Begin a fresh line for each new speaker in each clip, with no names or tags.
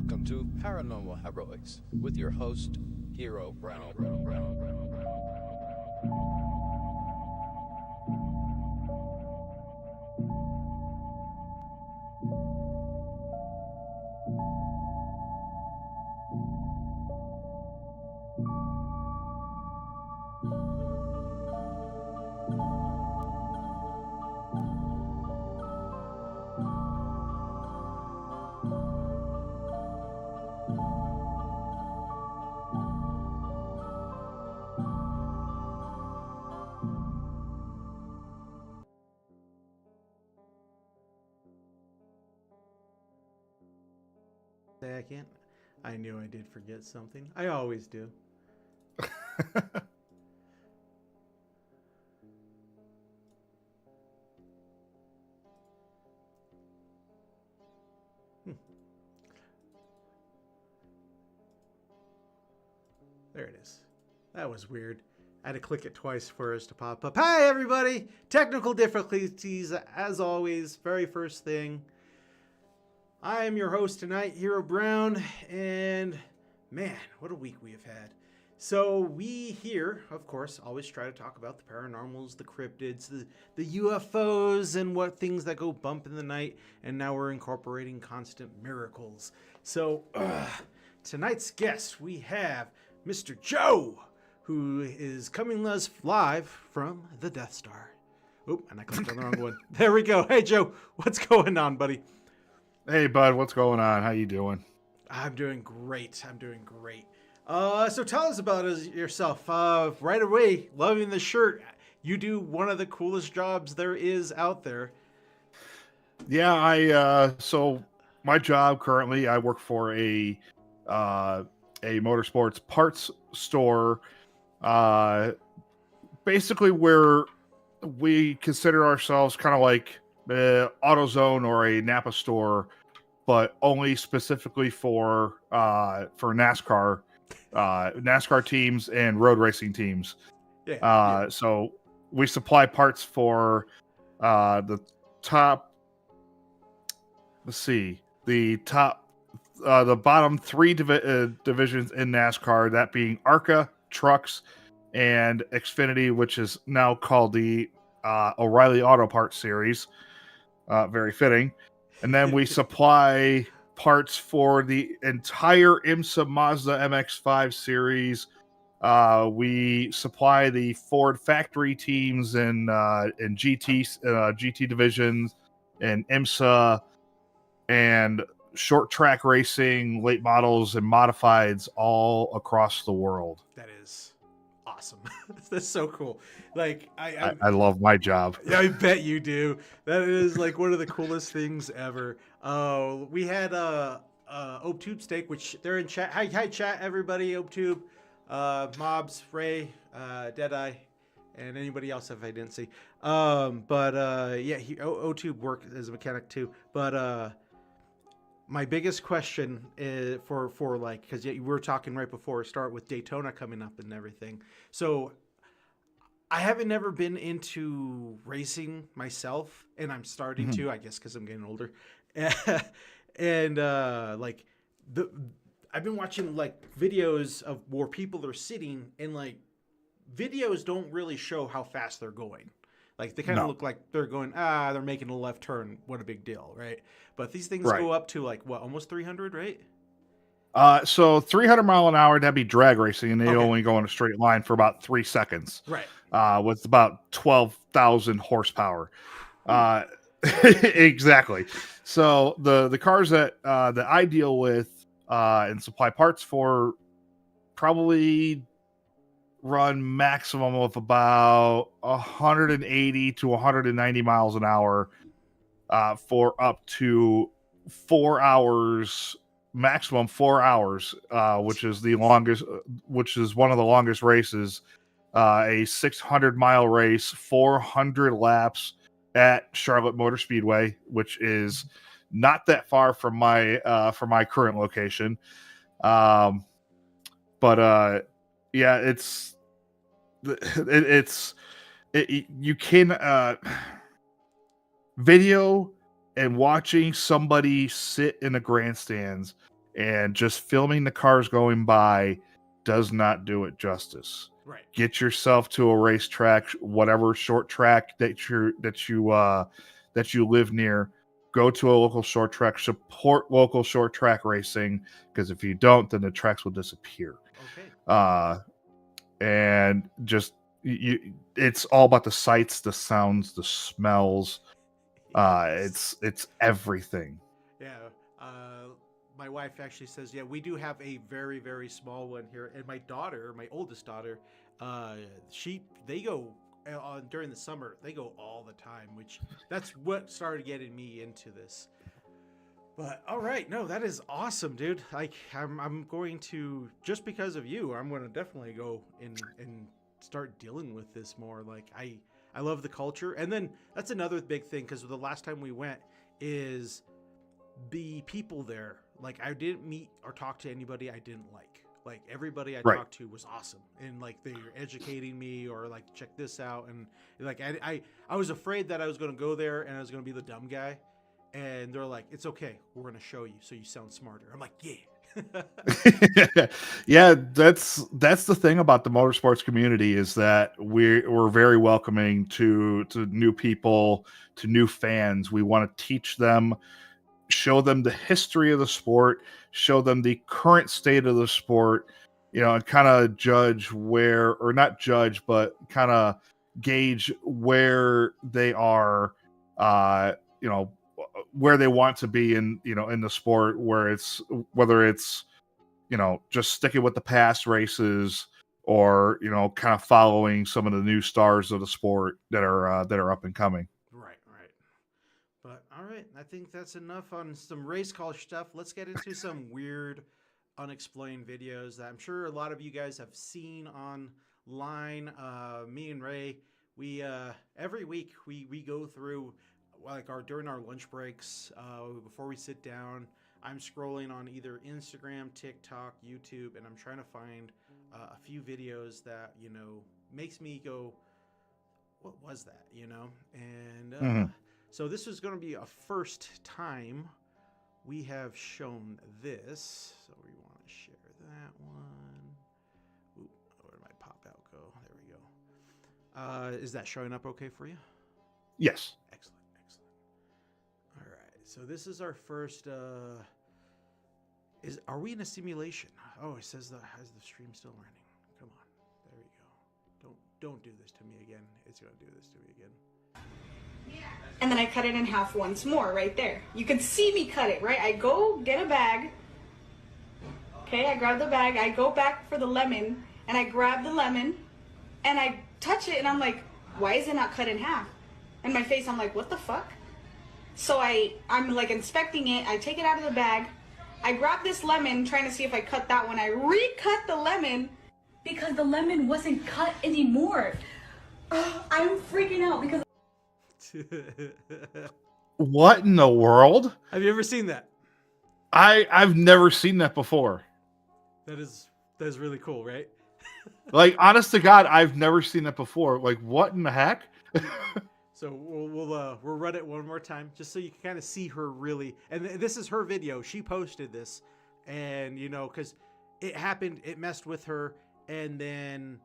Welcome to Paranormal Heroics with your host, Hero Brown.
Say I can't. I knew I did forget something. I always do. Hmm. There it is. That was weird. I had to click it twice for us to pop up. Hi, everybody! Technical difficulties, as always. Very first thing. I am your host tonight, Hero Brown, and man, what a week we have had. So we here, of course, always try to talk about the paranormals, the cryptids, the UFOs, and what things that go bump in the night, and now we're incorporating constant miracles. So tonight's guest, we have Mr. Joe, who is coming us live from the Death Star. Oop, and I clicked on the wrong one. There we go. Hey, Joe, what's going on, buddy?
Hey, bud, what's going on? How you doing?
I'm doing great. So tell us about yourself. Right away, loving the shirt. You do one of the coolest jobs there is out there.
Yeah, so my job currently, I work for a motorsports parts store. Basically, where we consider ourselves kind of like AutoZone or a Napa store, but only specifically for NASCAR, NASCAR teams and road racing teams.
Yeah.
So we supply parts for the top. Let's see, the bottom three divisions in NASCAR, that being ARCA, Trucks, and Xfinity, which is now called the O'Reilly Auto Parts Series. Very fitting. And then we supply parts for the entire IMSA Mazda MX-5 series. We supply the Ford factory teams and GT divisions and IMSA and short track racing, late models, and modifieds all across the world.
That is awesome. That's so cool. Like
I love my job.
I bet you do. That is like one of the coolest things ever. We had OpeTube Steak, which they're in chat. Hi chat, everybody. OpeTube, Mobs, Ray, Deadeye, and anybody else if I didn't see. Yeah, OTube worked as a mechanic too. But my biggest question is for like, because we were talking right before start with Daytona coming up and everything. So I haven't never been into racing myself, and I'm starting to, I guess, because I'm getting older. And like I've been watching like videos of where people are sitting, and like videos don't really show how fast they're going. Like they kind of look like they're going, they're making a left turn. What a big deal, right? But these things go up to like what, almost 300, right?
So 300 mile an hour, that'd be drag racing, and they only go in a straight line for about 3 seconds.
Right.
With about 12,000 horsepower. Exactly. So the cars that I deal with and supply parts for probably run maximum of about 180 to 190 miles an hour for up to 4 hours, maximum 4 hours, which is the longest, which is one of the longest races. A 600-mile race, 400 laps at Charlotte Motor Speedway, which is not that far from my current location. Yeah, you can video and watching somebody sit in the grandstands and just filming the cars going by does not do it justice.
Right.
Get yourself to a racetrack, whatever short track that you live near. Go to a local short track. Support local short track racing, because if you don't, then the tracks will disappear.
Okay.
And just it's all about the sights, the sounds, the smells. It's everything.
Yeah. My wife actually says, yeah, we do have a very, very small one here. And my daughter, my oldest daughter, they go during the summer, they go all the time, which that's what started getting me into this. But all right, no, that is awesome, dude. Like I'm going to, just because of you, I'm going to definitely go and start dealing with this more. Like I love the culture. And then that's another big thing, because the last time we went is the people there. Like I didn't meet or talk to anybody I didn't like. Like everybody I talked to was awesome, and like they were educating me, or like check this out, and like I was afraid that I was going to go there and I was going to be the dumb guy, and they're like, it's okay, we're going to show you so you sound smarter. I'm like, yeah.
Yeah, that's the thing about the motorsports community, is that we're very welcoming to new people, to new fans. We want to teach them, show them the history of the sport, show them the current state of the sport, and kind of judge where, or not judge, but kind of gauge where they are, where they want to be in the sport, whether it's just sticking with the past races, or kind of following some of the new stars of the sport that are up and coming.
Right. But all right, I think that's enough on some race car stuff. Let's get into some weird, unexplained videos that I'm sure a lot of you guys have seen online. Me and Ray, we every week we go through, like, during our lunch breaks, before we sit down. I'm scrolling on either Instagram, TikTok, YouTube, and I'm trying to find a few videos that makes me go, "What was that?" And so this is going to be a first time we have shown this. So we want to share that one. Ooh, where did my pop out go? There we go. Is that showing up okay for you?
Yes.
Excellent. All right. So this is our first. Are we in a simulation? Oh, it says has the stream still running? Come on. There we go. Don't do this to me again. It's going to do this to me again.
And then I cut it in half once more right there. You can see me cut it, right? I go get a bag. Okay, I grab the bag. I go back for the lemon, and I grab the lemon, and I touch it, and I'm like, why is it not cut in half? And my face, I'm like, what the fuck? So I'm like inspecting it. I take it out of the bag. I grab this lemon, trying to see if I cut that one. I recut the lemon because the lemon wasn't cut anymore. I'm freaking out because...
What in the world?
Have you ever seen that?
I've never seen that before.
That is really cool, right?
Like, honest to God, I've never seen that before. Like, what in the heck?
So we'll run it one more time, just so you can kind of see her really. And this is her video. She posted this, and because it happened, it messed with her, and then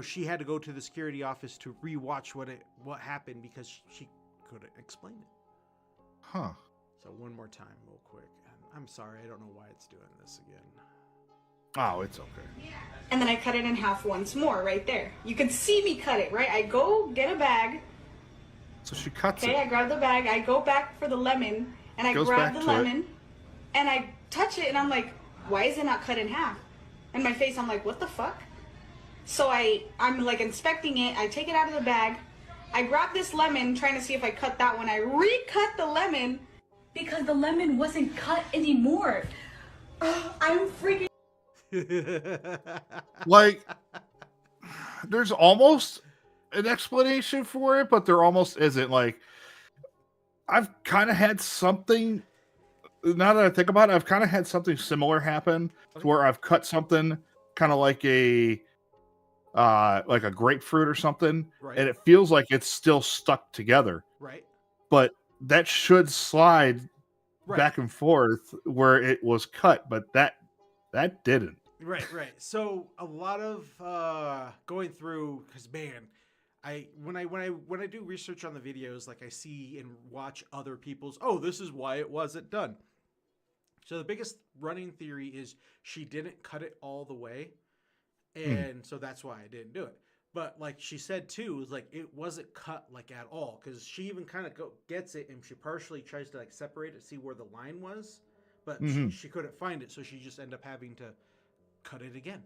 she had to go to the security office to rewatch what happened, because she couldn't explain it.
Huh.
So one more time, real quick. I'm sorry, I don't know why it's doing this again.
Oh, it's okay.
And then I cut it in half once more right there. You can see me cut it, right? I go get a bag.
So she cuts
Okay,
it.
I grab the bag. I go back for the lemon, and I grab the lemon, and I touch it, and I'm like, why is it not cut in half? And my face, I'm like, what the fuck? So I'm like inspecting it. I take it out of the bag. I grab this lemon, trying to see if I cut that one. I recut the lemon because the lemon wasn't cut anymore. I'm freaking...
Like, there's almost an explanation for it, but there almost isn't. Like, I've kind of had something, now that I think about it, I've kind of had something similar happen, to where I've cut something kind of like a grapefruit or something,
Right.
and it feels like it's still stuck together.
Right.
But that should slide back and forth where it was cut, but that didn't.
Right. So a lot of going through, because man, when I do research on the videos, like I see and watch other people's. Oh, this is why it wasn't done. So the biggest running theory is she didn't cut it all the way, and so that's why I didn't do it. But like she said too, was like it wasn't cut like at all, because she even kind of gets it and she partially tries to like separate it, see where the line was, but she couldn't find it, so she just ended up having to cut it again.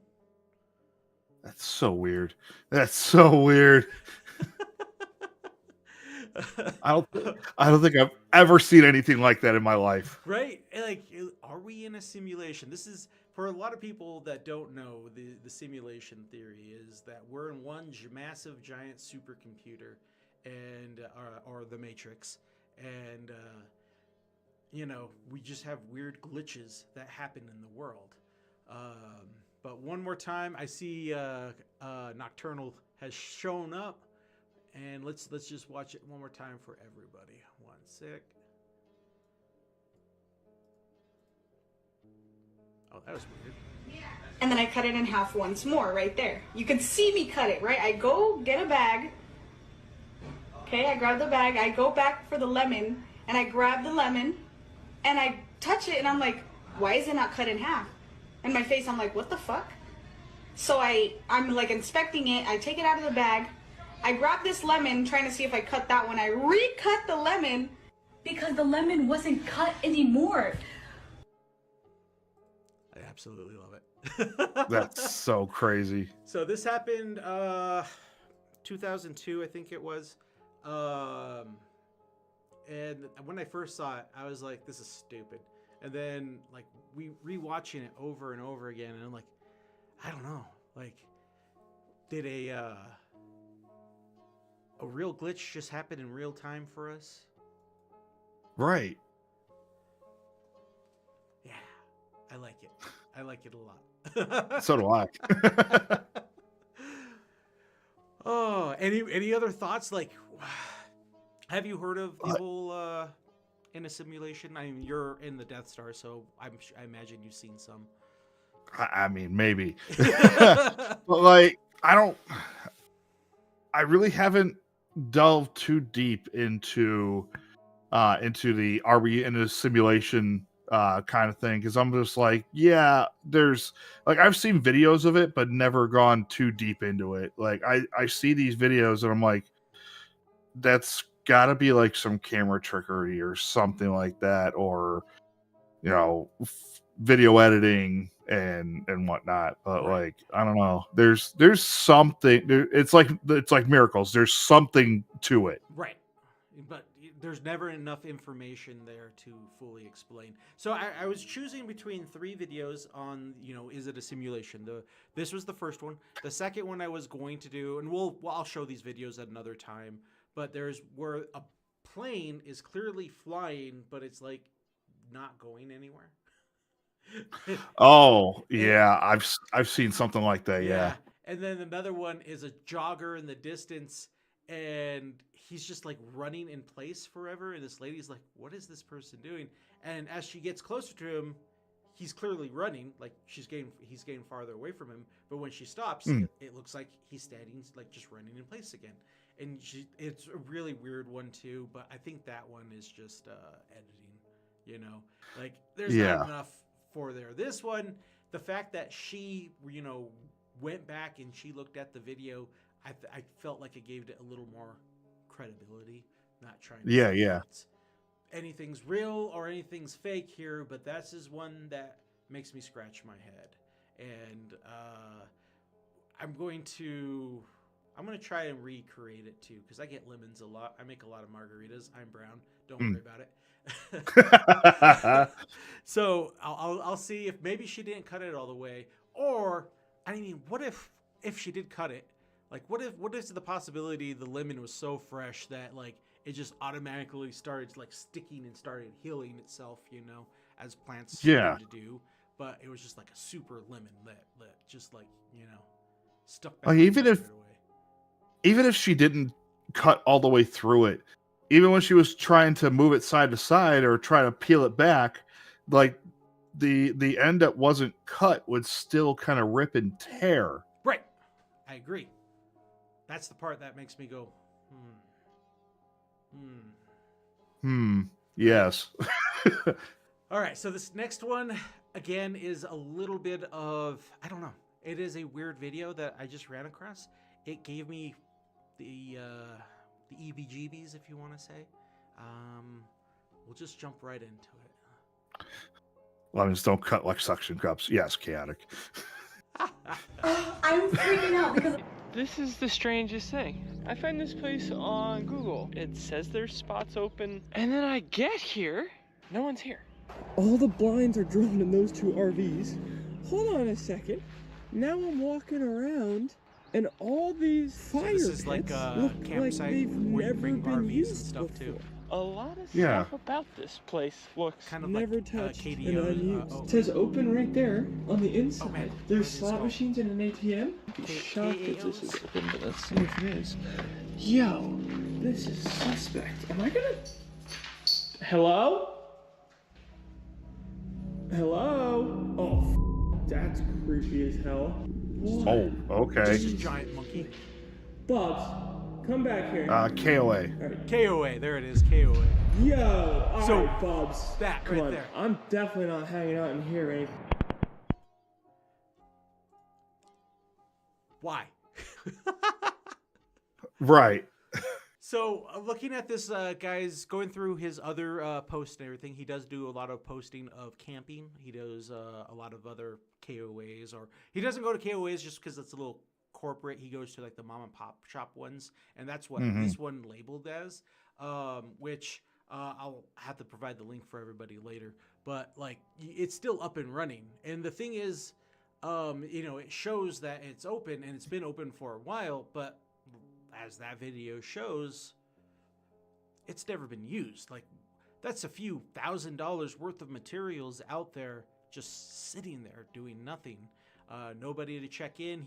That's so weird. That's so weird. I don't think I've ever seen anything like that in my life.
Right? Like, are we in a simulation? This is, for a lot of people that don't know, the simulation theory is that we're in one massive giant supercomputer, and or the Matrix, and you know, we just have weird glitches that happen in the world. But one more time, I see Nocturnal has shown up. And let's just watch it one more time for everybody. One sec. Oh, that was weird.
And then I cut it in half once more right there. You could see me cut it, right? I go get a bag. Okay, I grab the bag. I go back for the lemon, and I grab the lemon, and I touch it, and I'm like, why is it not cut in half? In my face, I'm like, what the fuck? So I'm like inspecting it. I take it out of the bag. I grab this lemon, trying to see if I cut that one. I recut the lemon because the lemon wasn't cut anymore.
I absolutely love it.
That's so crazy.
So this happened 2002, I think it was. And when I first saw it, I was like, this is stupid. And then like we rewatching it over and over again, and I'm like, I don't know, like, did a real glitch just happen in real time for us?
Right.
Yeah, I like it. I like it a lot.
So do I.
Oh, any other thoughts? Like, have you heard of the whole in a simulation? I mean, you're in the Death Star, so I imagine you've seen some.
I mean, maybe. But like, I really haven't delved too deep into the are we in a simulation kind of thing, because I'm just like, yeah, there's like, I've seen videos of it but never gone too deep into it. Like I see these videos and I'm like, that's gotta be like some camera trickery or something like that, or you know, video editing and whatnot. But like, I don't know, there's something it's like miracles, there's something to it,
Right. But there's never enough information there to fully explain. So I was choosing between 3 videos on, you know, is it a simulation? This was the first one. The second one I was going to do, and I'll show these videos at another time, but there's where a plane is clearly flying, but it's like not going anywhere.
Oh yeah, I've seen something like that. Yeah.
And then another one is a jogger in the distance, and he's just like running in place forever, and this lady's like, what is this person doing? And as she gets closer to him, he's clearly running, like he's getting farther away from him, but when she stops, it looks like he's standing, like just running in place again. And it's a really weird one too, but I think that one is just editing, you know, like there's not enough for there. This one, the fact that she, you know, went back and she looked at the video, I felt like it gave it a little more credibility. Not trying to say anything's real or anything's fake here, but that's just one that makes me scratch my head. And I'm going to try and recreate it too, because I get lemons a lot. I make a lot of margaritas. I'm brown. Don't worry about it. So I'll see if maybe she didn't cut it all the way, or I mean, what if she did cut it? Like, what is the possibility the lemon was so fresh that like it just automatically started like sticking and started healing itself, you know, as plants to do, but it was just like a super lemon lit just like, you know, stuck back.
Like, even if she didn't cut all the way through it, even when she was trying to move it side to side or try to peel it back, like the end that wasn't cut would still kind of rip and tear.
Right. I agree. That's the part that makes me go,
Yes.
All right, so this next one, again, is a little bit of, I don't know. It is a weird video that I just ran across. It gave me the EBGBs, if you want to say. We'll just jump right into it.
Lemons don't cut like suction cups. Yes, chaotic.
I'm freaking out because
This is the strangest thing. I find this place on Google. It says there's spots open, and then I get here, no one's here. All the blinds are drawn in those two RVs. Hold on a second. Now I'm walking around, and all these fire
this
pits
is like a
look like
campsite
they've
where you
never
bring
been
RVs and
used
stuff,
before.
too.
A lot of
Yeah.
stuff about this place looks
Kind of
never
like,
touched
KDO,
and unused.
oh.
It says open right there on the inside.
man,
There's
where did
slot
this go?
machines and an ATM. I'd be
K-
shocked if this is
KAOs?
open, but let's see if it is. Yo, this is suspect. Am I gonna? Hello? Hello? Oh, that's creepy as hell. What?
Oh, okay.
Just a giant monkey.
Bubs, come back here.
KOA.
Alright.
KOA, there it is, KOA.
Yo, alright,
So,
Bubs.
that
Come
right
on,
there.
I'm definitely not hanging out in here, eh?
Why?
Right.
So, looking at this, guys, going through his other posts and everything, he does do a lot of posting of camping. He does a lot of other KOAs, or he doesn't go to KOAs just because it's a little corporate. He goes to like the mom and pop shop ones, and that's what this one labeled as, which I'll have to provide the link for everybody later. But like, it's still up and running. And the thing is, it shows that it's open and it's been open for a while, but as that video shows, it's never been used. Like, that's a few $1,000s worth of materials out there just sitting there doing nothing. Nobody to check in.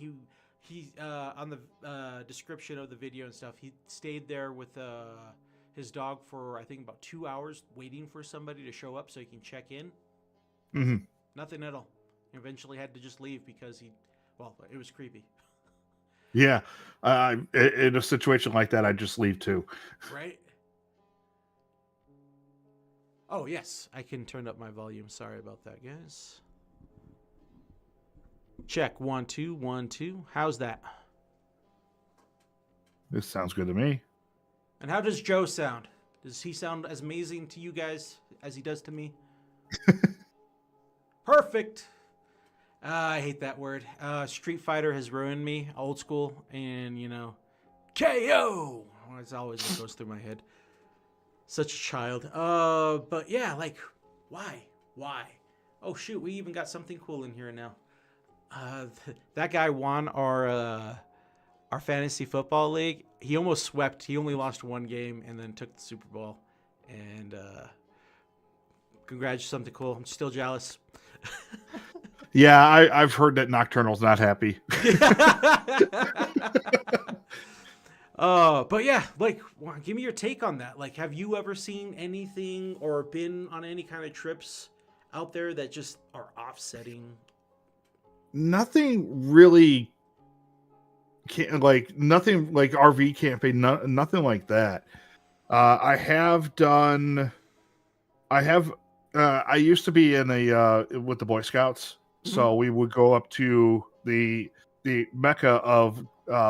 He on the description of the video and stuff, he stayed there with his dog for I think about 2 hours waiting for somebody to show up so he can check in.
Mm-hmm.
Nothing at all. He eventually had to just leave because it was creepy.
Yeah. In a situation like that, I'd just leave too.
Right? Oh, yes. I can turn up my volume. Sorry about that, guys. Check. 1, 2, 1, 2. How's that?
This sounds good to me.
And how does Joe sound? Does he sound as amazing to you guys as he does to me? Perfect. I hate that word. Street Fighter has ruined me, old school, and KO. It's always what goes through my head. Such a child. But yeah, like, why? Oh shoot, we even got something cool in here now. That guy won our fantasy football league. He almost swept. He only lost one game and then took the Super Bowl. And congrats, something cool. I'm still jealous.
Yeah, I've heard that Nocturnal's not happy.
But yeah, like, give me your take on that. Like, have you ever seen anything or been on any kind of trips out there that just are offsetting?
Nothing really, nothing like RV camping, nothing like that. I used to be in with the Boy Scouts. So we would go up to the mecca of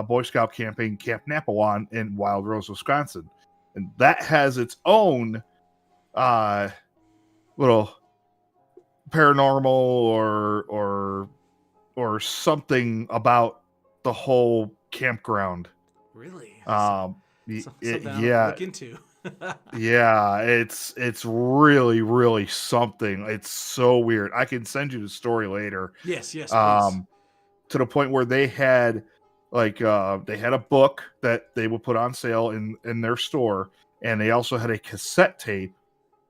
Boy Scout camping, Camp Napawan in Wild Rose, Wisconsin, and that has its own little paranormal or something about the whole campground.
Really?
Yeah,
Something I'll look into.
yeah, it's really, really something. It's so weird. I can send you the story later.
Yes, please.
To the point where they had a book that they would put on sale in their store, and they also had a cassette tape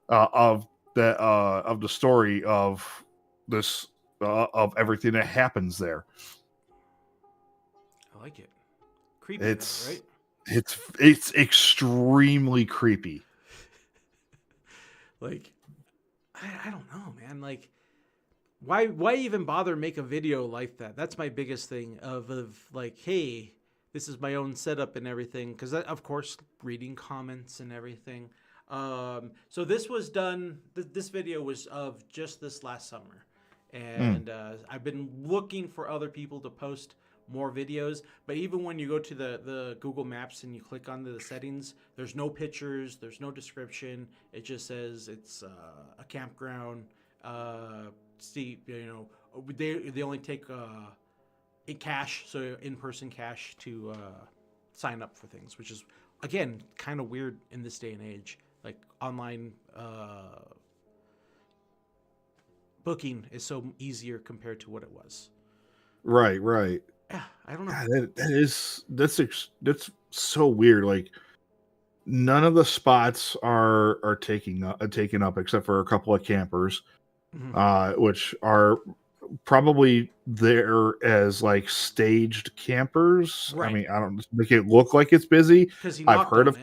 of the story of this of everything that happens there.
I like it. Creepy,
It's
right?
It's extremely creepy.
Like, I don't know, man. Like, why even bother make a video like that? That's my biggest thing of like, hey, this is my own setup and everything. Because of course, reading comments and everything. So this was done. This video was of just this last summer, and I've been looking for other people to post more videos. But even when you go to the Google Maps and you click onto the settings, there's no pictures, there's no description. It just says it's a campground. See, they only take in cash, so in-person cash to sign up for things, which is again kind of weird in this day and age. Like online booking is so easier compared to what it was.
Right, right.
Yeah, I don't know.
God, that's so weird. Like none of the spots are taken up except for a couple of campers, which are probably there as like staged campers.
Right.
I mean, I don't make it look like it's busy.
Because
I've heard of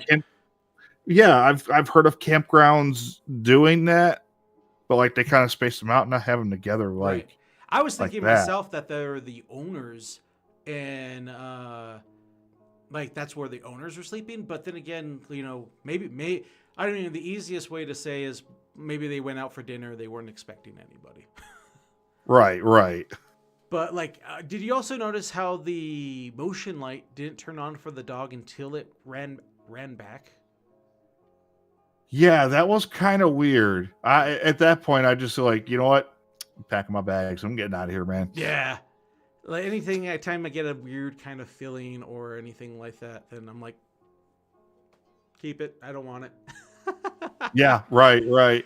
I've heard of campgrounds doing that, but like they kind of space them out and not have them together. Like
right. I was thinking
like that.
myself that they're the owners and like that's where the owners are sleeping. But then again, maybe I don't know. The easiest way to say is maybe they went out for dinner. They weren't expecting anybody.
Right, right.
But like, did you also notice how the motion light didn't turn on for the dog until it ran back?
Yeah, that was kind of weird. At that point, I just like, you know what? I'm packing my bags. I'm getting out of here, man.
Yeah. Like anytime I get a weird kind of feeling or anything like that, then I'm like, keep it. I don't want it.
Yeah, right, right.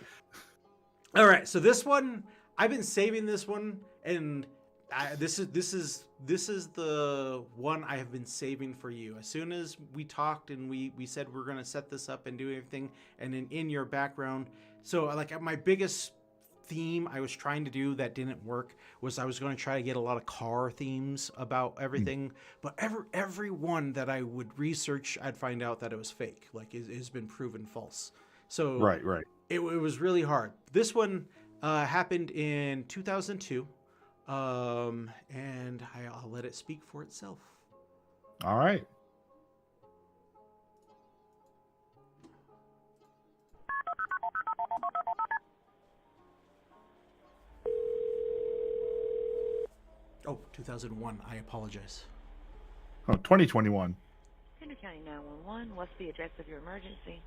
All right. So this one, I've been saving this one, and this is the one I have been saving for you. As soon as we talked and we said we're gonna set this up and do everything, and in your background. So like my biggest theme I was trying to do that didn't work was I was going to try to get a lot of car themes about everything, but every one that I would research, I'd find out that it was fake. Like it has been proven false. So
Right.
it was really hard. This one happened in 2002, and I'll let it speak for itself.
All right.
Oh, 2001. I apologize.
Oh, 2021.
Henry County 911, what's the address of your emergency?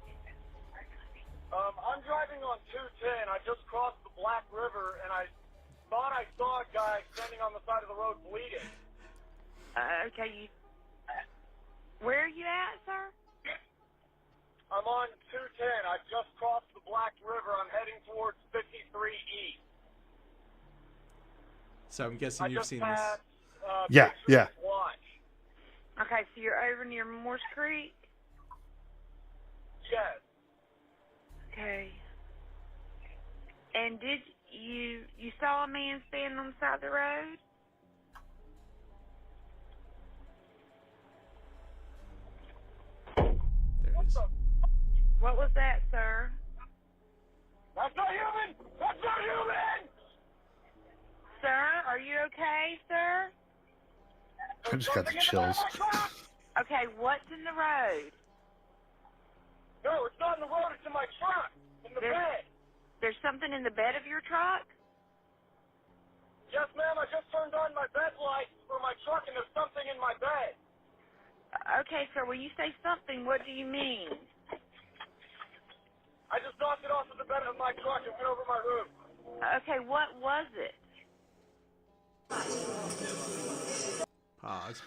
I'm driving on 210. I just crossed the Black River, and I thought I saw a guy standing on the side of the road bleeding.
Okay, where are you at, sir?
I'm on 210. I just crossed the Black River. I'm heading towards 53 East.
So I'm guessing you've seen
passed,
Yeah, yeah.
Watch.
Okay, so you're over near Morse Creek?
Yes.
Okay. And did you saw a man standing on the side of the road?
There it is.
What was that, sir?
That's not human! That's not human!
Sir, are you okay, sir?
I just got the chills.
Okay, what's in the road?
No, it's not in the road. It's in my truck. In the bed.
There's something in the bed of your truck?
Yes, ma'am. I just turned on my bed lights for my truck, and there's something in my bed.
Okay, sir, when you say something, what do you mean?
I just knocked it off of the bed of my truck and went over my roof.
Okay, what was it?
Pause.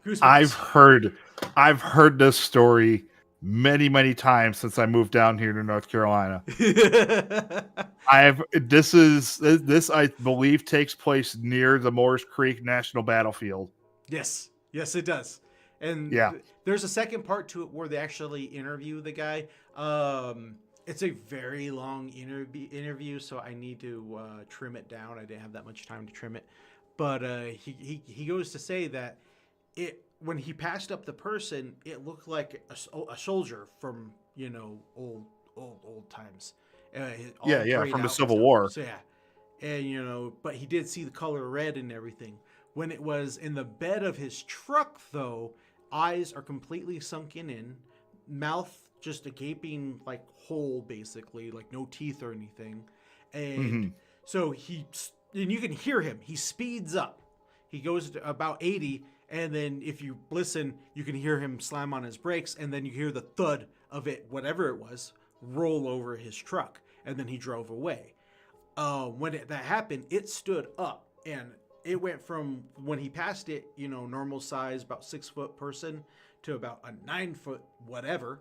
Goosebumps. I've heard this story many times since I moved down here to North Carolina. This I believe takes place near the Morris Creek National Battlefield.
Yes, it does. And
yeah,
there's a second part to it where they actually interview the guy. It's a very long interview, so I need to trim it down. I didn't have that much time to trim it. But he goes to say that when he passed up the person, it looked like a soldier from old times. All
Yeah,
grayed
from the
out and
Civil
stuff.
War.
So yeah, and but he did see the color red and everything. When it was in the bed of his truck, though, eyes are completely sunken in, mouth just a gaping like hole, basically, like no teeth or anything, and so and you can hear him. He speeds up. He goes to about 80, and then if you listen, you can hear him slam on his brakes, and then you hear the thud of it, whatever it was, roll over his truck, and then he drove away. When that happened, it stood up, and it went from when he passed it, normal size, about 6-foot person, to about a 9-foot whatever.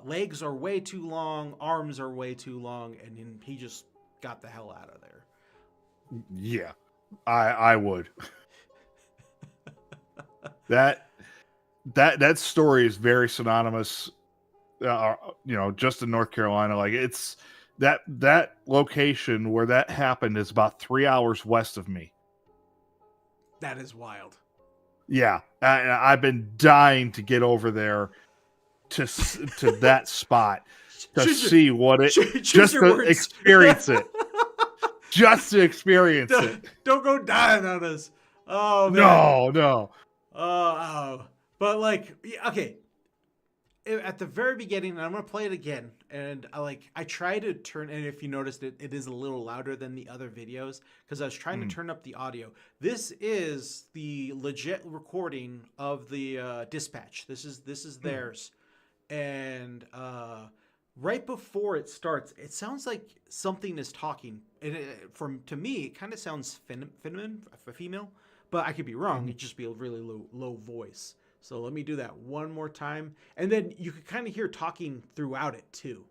Legs are way too long, arms are way too long, and then he just got the hell out of there.
Yeah, I would. that story is very synonymous. Just in North Carolina, like it's that location where that happened is about 3 hours west of me.
That is wild.
Yeah, I've been dying to get over there to that spot to see what it just to experience it. Just to experience it.
Don't go dying on us. Oh man.
No.
But okay. At the very beginning, and I'm gonna play it again, and I try to turn, and if you noticed it is a little louder than the other videos because I was trying to turn up the audio. This is the legit recording of the dispatch. This is theirs, and right before it starts, it sounds like something is talking, and to me, it kind of sounds feminine, female, but I could be wrong. It'd just be a really low voice. So let me do that one more time. And then you could kind of hear talking throughout it too.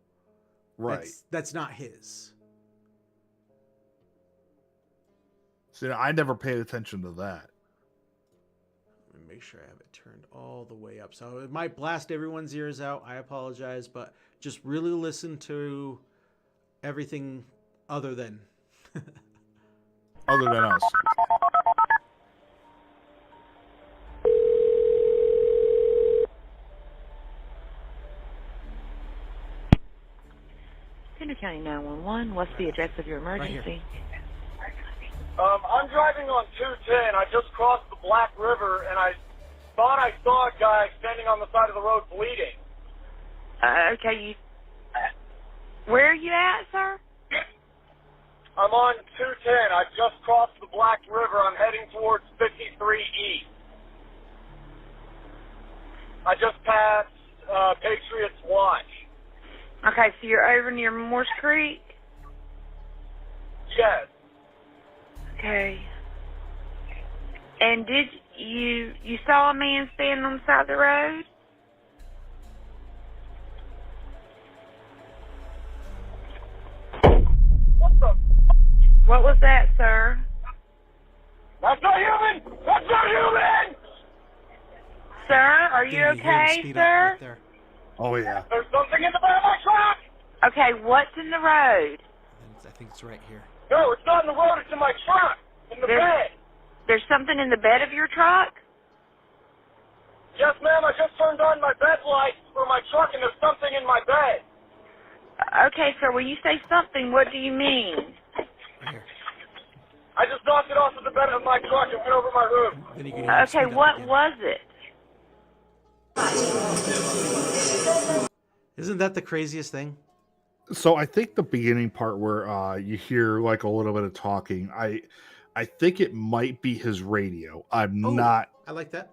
Right.
That's not his.
See, I never paid attention to that.
Let me make sure I have it turned all the way up. So it might blast everyone's ears out. I apologize, but just really listen to everything other than
us.
County 911, what's the address of your emergency?
I'm driving on 210. I just crossed the Black River, and I thought I saw a guy standing on the side of the road bleeding.
Okay, where are you at, sir?
I'm on 210. I just crossed the Black River. I'm heading towards 53 East. I just passed Patriots Watch.
Okay, so you're over near Morse Creek?
Yes.
Okay. And did you saw a man standing on the side of the road?
What the?
What was that, sir?
That's not human! That's not human!
Sir, are you okay, sir?
Right there.
Oh yeah.
There's something in the bed of my truck!
Okay, what's in the road?
I think it's right here.
No, it's not in the road, it's in my truck! In the bed!
There's something in the bed of your truck?
Yes, ma'am, I just turned on my bed lights for my truck and there's something in my bed.
Okay, sir, when you say something, what do you mean?
Right here.
I just knocked it off of the bed of my truck and went over my roof.
Then you can hear
Okay, what was it?
Isn't that the craziest thing?
So I think the beginning part where you hear like a little bit of talking, I think it might be his radio. I'm not.
I like that.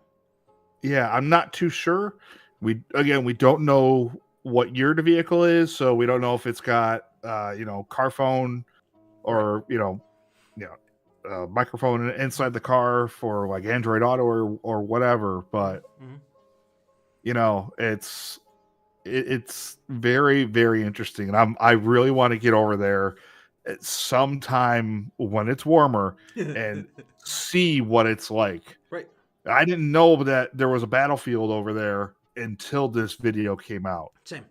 Yeah, I'm not too sure. We don't know what year the vehicle is, so we don't know if it's got car phone or microphone inside the car for like Android Auto or whatever. But it's very, very interesting, and I really want to get over there at sometime when it's warmer and see what it's like.
Right.
I didn't know that there was a battlefield over there until this video came out.
Same.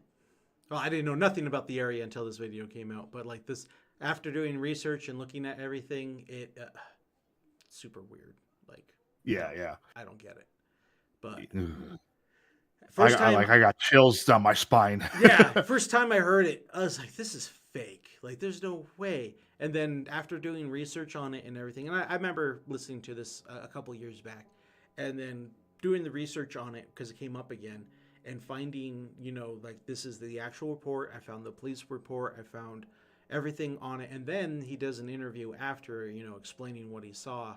Well, I didn't know nothing about the area until this video came out, but like this, after doing research and looking at everything, super weird. Like,
Yeah.
I don't get it. But
Ugh.
first time,
I got chills down my spine.
yeah, first time I heard it, I was like, this is fake. Like, there's no way. And then after doing research on it and everything, and I remember listening to this a couple years back, and then doing the research on it because it came up again, and finding, like, this is the actual report. I found the police report. I found everything on it. And then he does an interview after, explaining what he saw.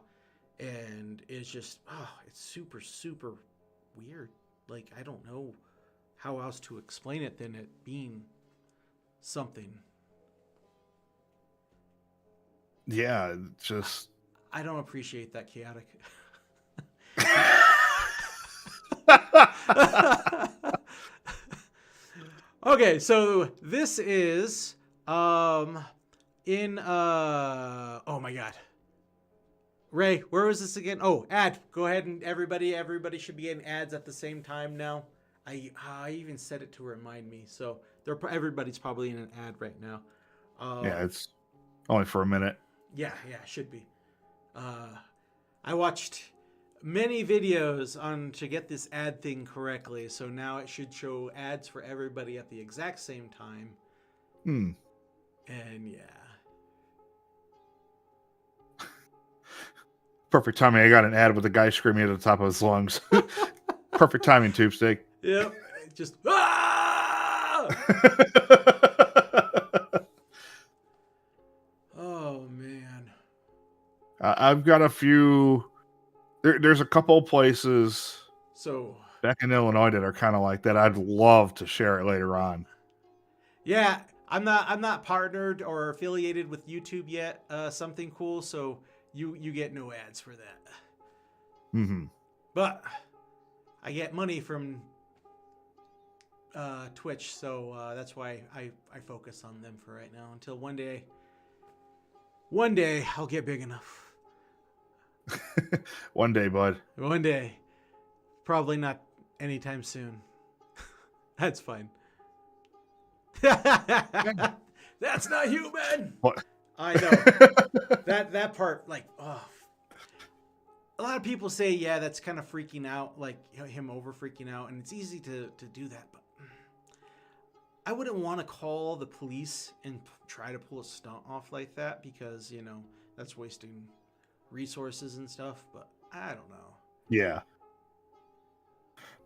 And it's just, it's super, super weird. Like, I don't know how else to explain it than it being something.
Yeah, just
I don't appreciate that, Chaotic. Okay, so this is in oh my god. Ray, where was this again? Oh, ad. Go ahead and everybody should be getting ads at the same time now. I even set it to remind me. So everybody's probably in an ad right now.
yeah, it's only for a minute.
Yeah, should be. I watched many videos on to get this ad thing correctly, so now it should show ads for everybody at the exact same time. And yeah.
Perfect timing. I got an ad with a guy screaming at the top of his lungs. Perfect timing, Tube Steak.
Yep. Just ah! Oh man.
I've got a few. There's a couple places
So
back in Illinois that are kind of like that. I'd love to share it later on.
yeah, I'm not partnered or affiliated with YouTube yet. Something cool, so you get no ads for that.
Mm-hmm.
But I get money from Twitch, so that's why I focus on them for right now until one day I'll get big enough.
One day, bud.
One day. Probably not anytime soon. That's fine. That's not human.
What?
I know. that part, like, oh. A lot of people say, yeah, that's kind of freaking out, like him over freaking out, and it's easy to do that, but I wouldn't want to call the police and try to pull a stunt off like that because, that's wasting resources and stuff, but I don't know.
Yeah.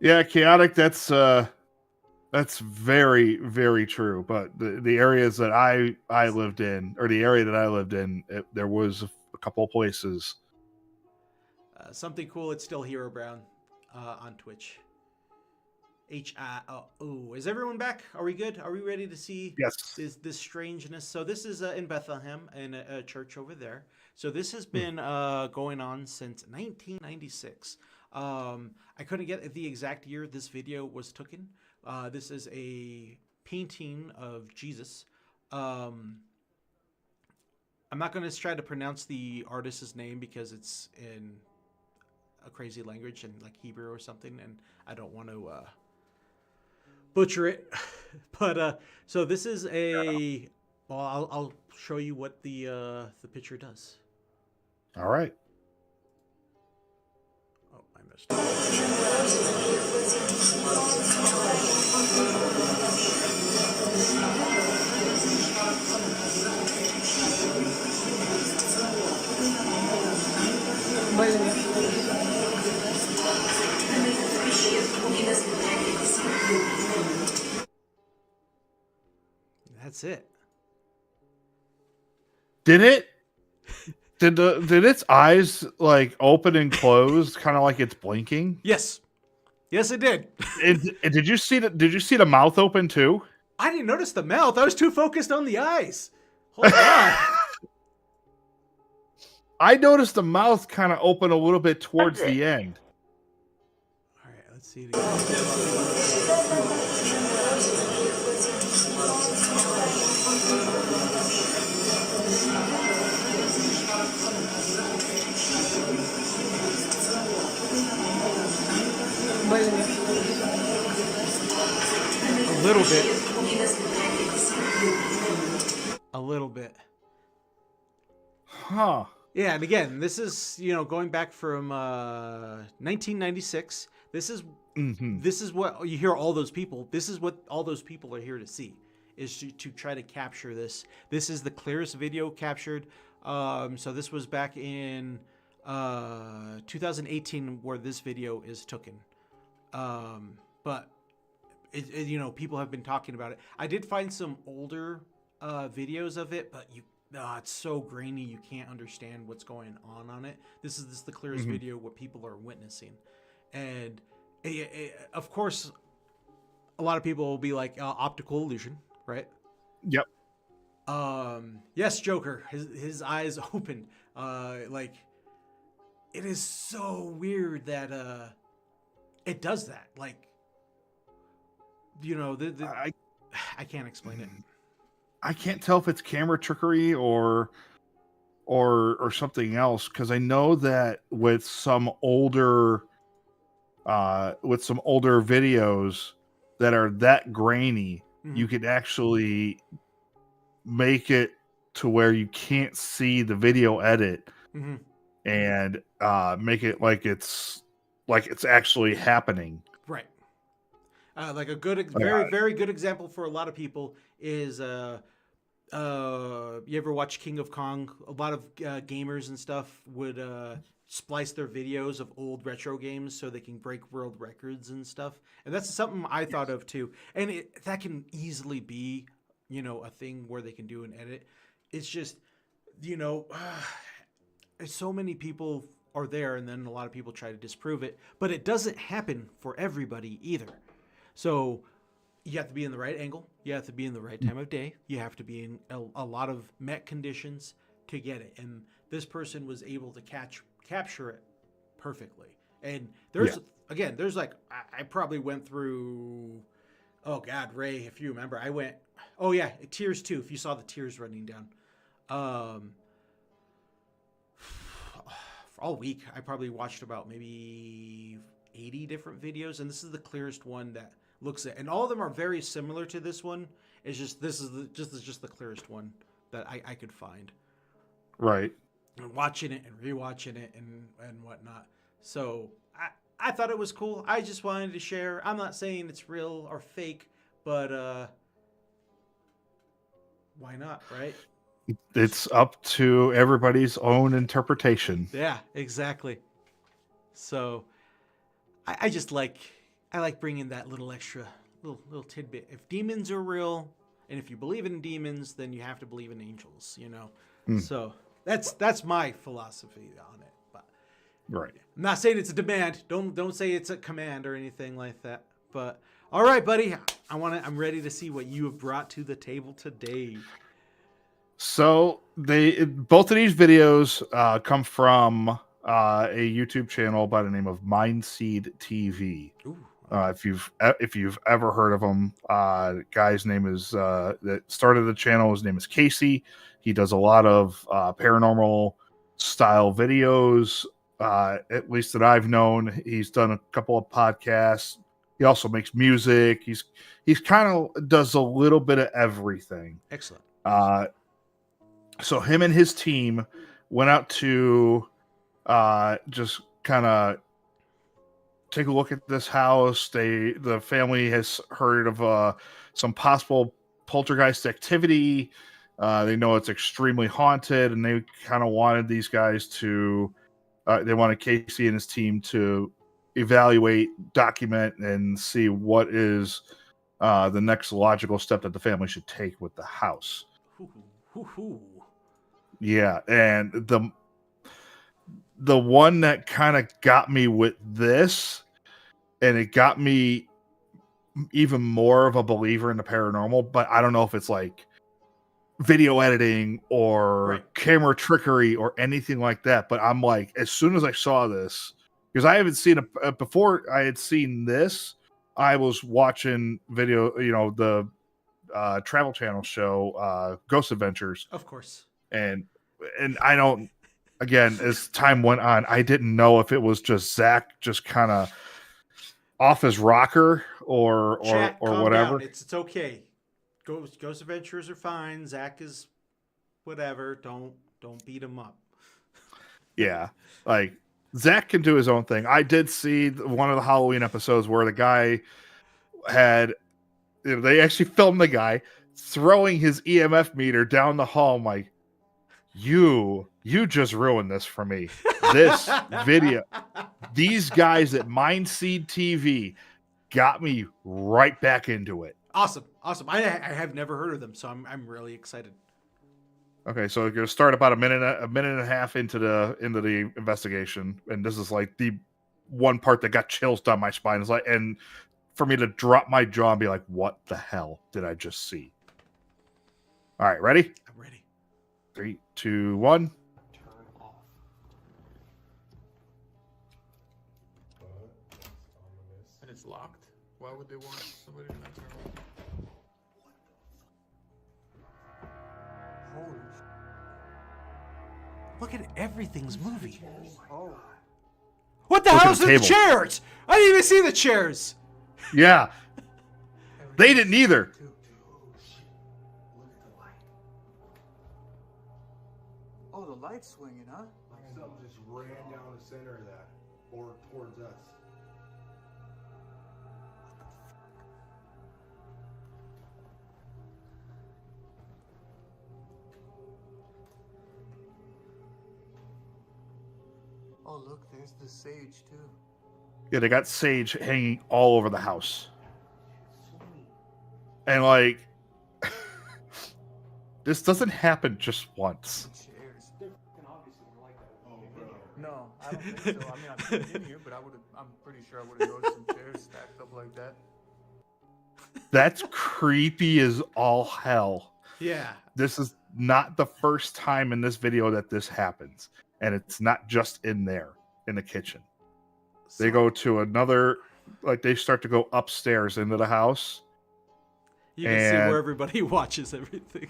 Yeah, Chaotic, that's very, very true. But the areas that I lived in, or the area that I lived in, there was a couple of places.
Something cool, it's still Hero Brown on Twitch. H-I-O. Is everyone back? Are we good? Are we ready to see this strangeness? So this is in Bethlehem, in a church over there. So this has been going on since 1996. I couldn't get the exact year this video was taken. This is a painting of Jesus. I'm not going to try to pronounce the artist's name because it's in a crazy language and like Hebrew or something, and I don't want to butcher it. But so this is a I'll show you what the picture does.
All right.
Oh, I missed it. That's it.
Did it? Did its eyes like open and close, kind of like it's blinking?
Yes, it did.
And did you see the mouth open too?
I didn't notice the mouth. I was too focused on the eyes. Hold on.
I noticed the mouth kind of open a little bit towards the end.
All right, let's see it again. A little bit. A little bit.
Huh.
Yeah, and again, this is going back from 1996.
Hmm.
This is what you hear all those people. This is what all those people are here to see, is to try to capture this. This is the clearest video captured. So this was back in 2018 where this video is taken. But people have been talking about it. I did find some older videos of it, but it's so grainy you can't understand what's going on it. This is the clearest
Hmm.
video what people are witnessing, and of course, a lot of people will be like optical illusion, right?
Yep.
Yes, Joker, his eyes opened. Like it is so weird that it does that. Like
I
I can't explain it.
I can't tell if it's camera trickery or something else, because I know that with some older videos that are that grainy,
Mhm.
you could actually make it to where you can't see the video edit
Mm-hmm.
and make it like it's actually happening.
Right. Like a good,
Like,
very, very good example for a lot of people is you ever watch King of Kong? A lot of gamers and stuff would splice their videos of old retro games so they can break world records and stuff. And that's something I thought of too. And that can easily be, a thing where they can do an edit. It's just, you know, so many people are there, and then a lot of people try to disprove it. But it doesn't happen for everybody either. So you have to be in the right angle. You have to be in the right time of day. You have to be in a lot of met conditions to get it. And this person was able to capture it perfectly. And there's like, I probably went through, oh God, Ray, if you remember, oh yeah, tears too. If you saw the tears running down, for all week, I probably watched about maybe 80 different videos. And this is the clearest one that looks at, and all of them are very similar to this one. It's just this is just the clearest one that I could find.
right.
And watching it and rewatching it and whatnot. So I thought it was cool. I just wanted to share. I'm not saying it's real or fake, but why not, right?
It's up to everybody's own interpretation.
Yeah, exactly. So I just I like bringing that little extra little tidbit. If demons are real, and if you believe in demons, then you have to believe in angels. So that's my philosophy on it. But
Right.
I'm not saying it's a demand. Don't say it's a command or anything like that. But all right, buddy, I'm ready to see what you have brought to the table today.
So both of these videos come from a YouTube channel by the name of Mindseed TV.
Ooh,
If you've ever heard of him, guy's name is that started the channel. His name is Casey. He does a lot of paranormal style videos. At least that I've known. He's done a couple of podcasts. He also makes music. He's kind of does a little bit of everything.
excellent.
So him and his team went out to just kind of take a look at this house. The family has heard of some possible poltergeist activity. They know it's extremely haunted, and they kind of wanted these guys to. They wanted Casey and his team to evaluate, document, and see what is the next logical step that the family should take with the house.
Hoo-hoo.
Yeah, and the one that kind of got me with this, and it got me even more of a believer in the paranormal, but I don't know if it's like video editing or camera trickery or anything like that. But I'm like, as soon as I saw this, because I haven't seen it before, I had seen this. I was watching video, the Travel Channel show, Ghost Adventures,
Of course.
and I don't. Again, as time went on, I didn't know if it was just Zach just kind of off his rocker or
Calm
whatever.
down. It's okay. Ghost Adventures are fine. Zach is whatever. Don't beat him up.
Yeah, like Zach can do his own thing. I did see one of the Halloween episodes where the guy had, they actually filmed the guy throwing his EMF meter down the hall. I'm like, you just ruined this for me. This video, these guys at Mindseed TV got me right back into it.
Awesome. I have never heard of them, so I'm really excited.
Okay, so we're gonna start about a minute and a half into the investigation, and this is like the one part that got chills down my spine. It's like, and for me to drop my jaw and be like, "What the hell did I just see?" All right, ready?
I'm ready.
3, 2, 1.
Turn off. And it's locked? Why would they want somebody to not turn it off?
Holy. Look at everything's moving.
Oh.
What the
Look at
hell's
the
in the
table.
chairs? I didn't even see the chairs.
Yeah, they didn't either.
Oh, the light's swinging, huh?
Like something just ran down the center of that, or towards us.
Oh, look, there's the sage, too.
Yeah, they got sage hanging all over the house, and like, this doesn't happen just once.
Chairs.
No, I don't think so. I mean, I've been in here, but I'm pretty sure I would have noticed some chairs stacked up like that.
That's creepy as all hell.
Yeah.
This is not the first time in this video that this happens, and it's not just in there in the kitchen. They go to another, like they start to go upstairs into the house.
You can see where everybody watches everything.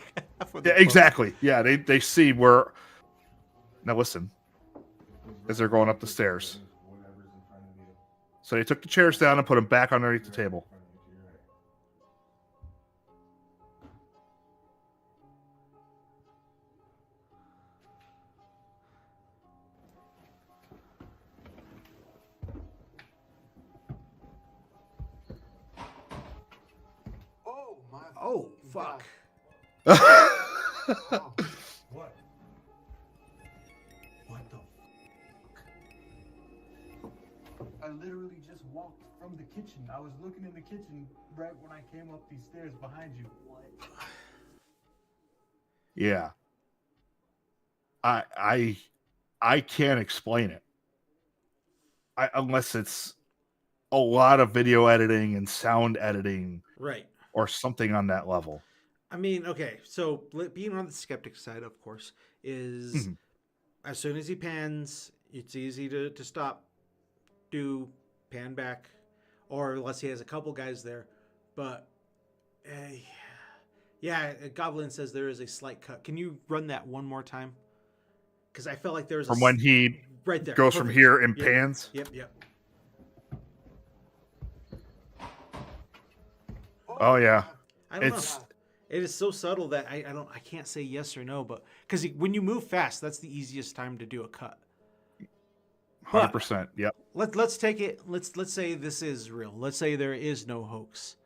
Yeah, exactly. Yeah, they see where. Now listen, as they're going up the stairs. So they took the chairs down and put them back underneath the table.
Oh, my.
Oh, fuck.
What? What the?
I literally just walked from the kitchen. I was looking in the kitchen right when I came up these stairs behind you. What?
Yeah. I can't explain it. Unless it's a lot of video editing and sound editing,
Right.
or something on that level.
I mean, okay, so being on the skeptic side, of course, is as soon as he pans, it's easy to stop, pan back, or unless he has a couple guys there. But, yeah, Goblin says there is a slight cut. Can you run that one more time? Because I felt like there was
From when he
right there
goes from
perfect.
here and
Yep.
pans.
Yep.
Oh yeah.
I don't
It's
know. It is so subtle that I can't say yes or no, but because when you move fast, that's the easiest time to do a cut.
100%. Yep.
Let's take it. Let's say this is real. Let's say there is no hoax.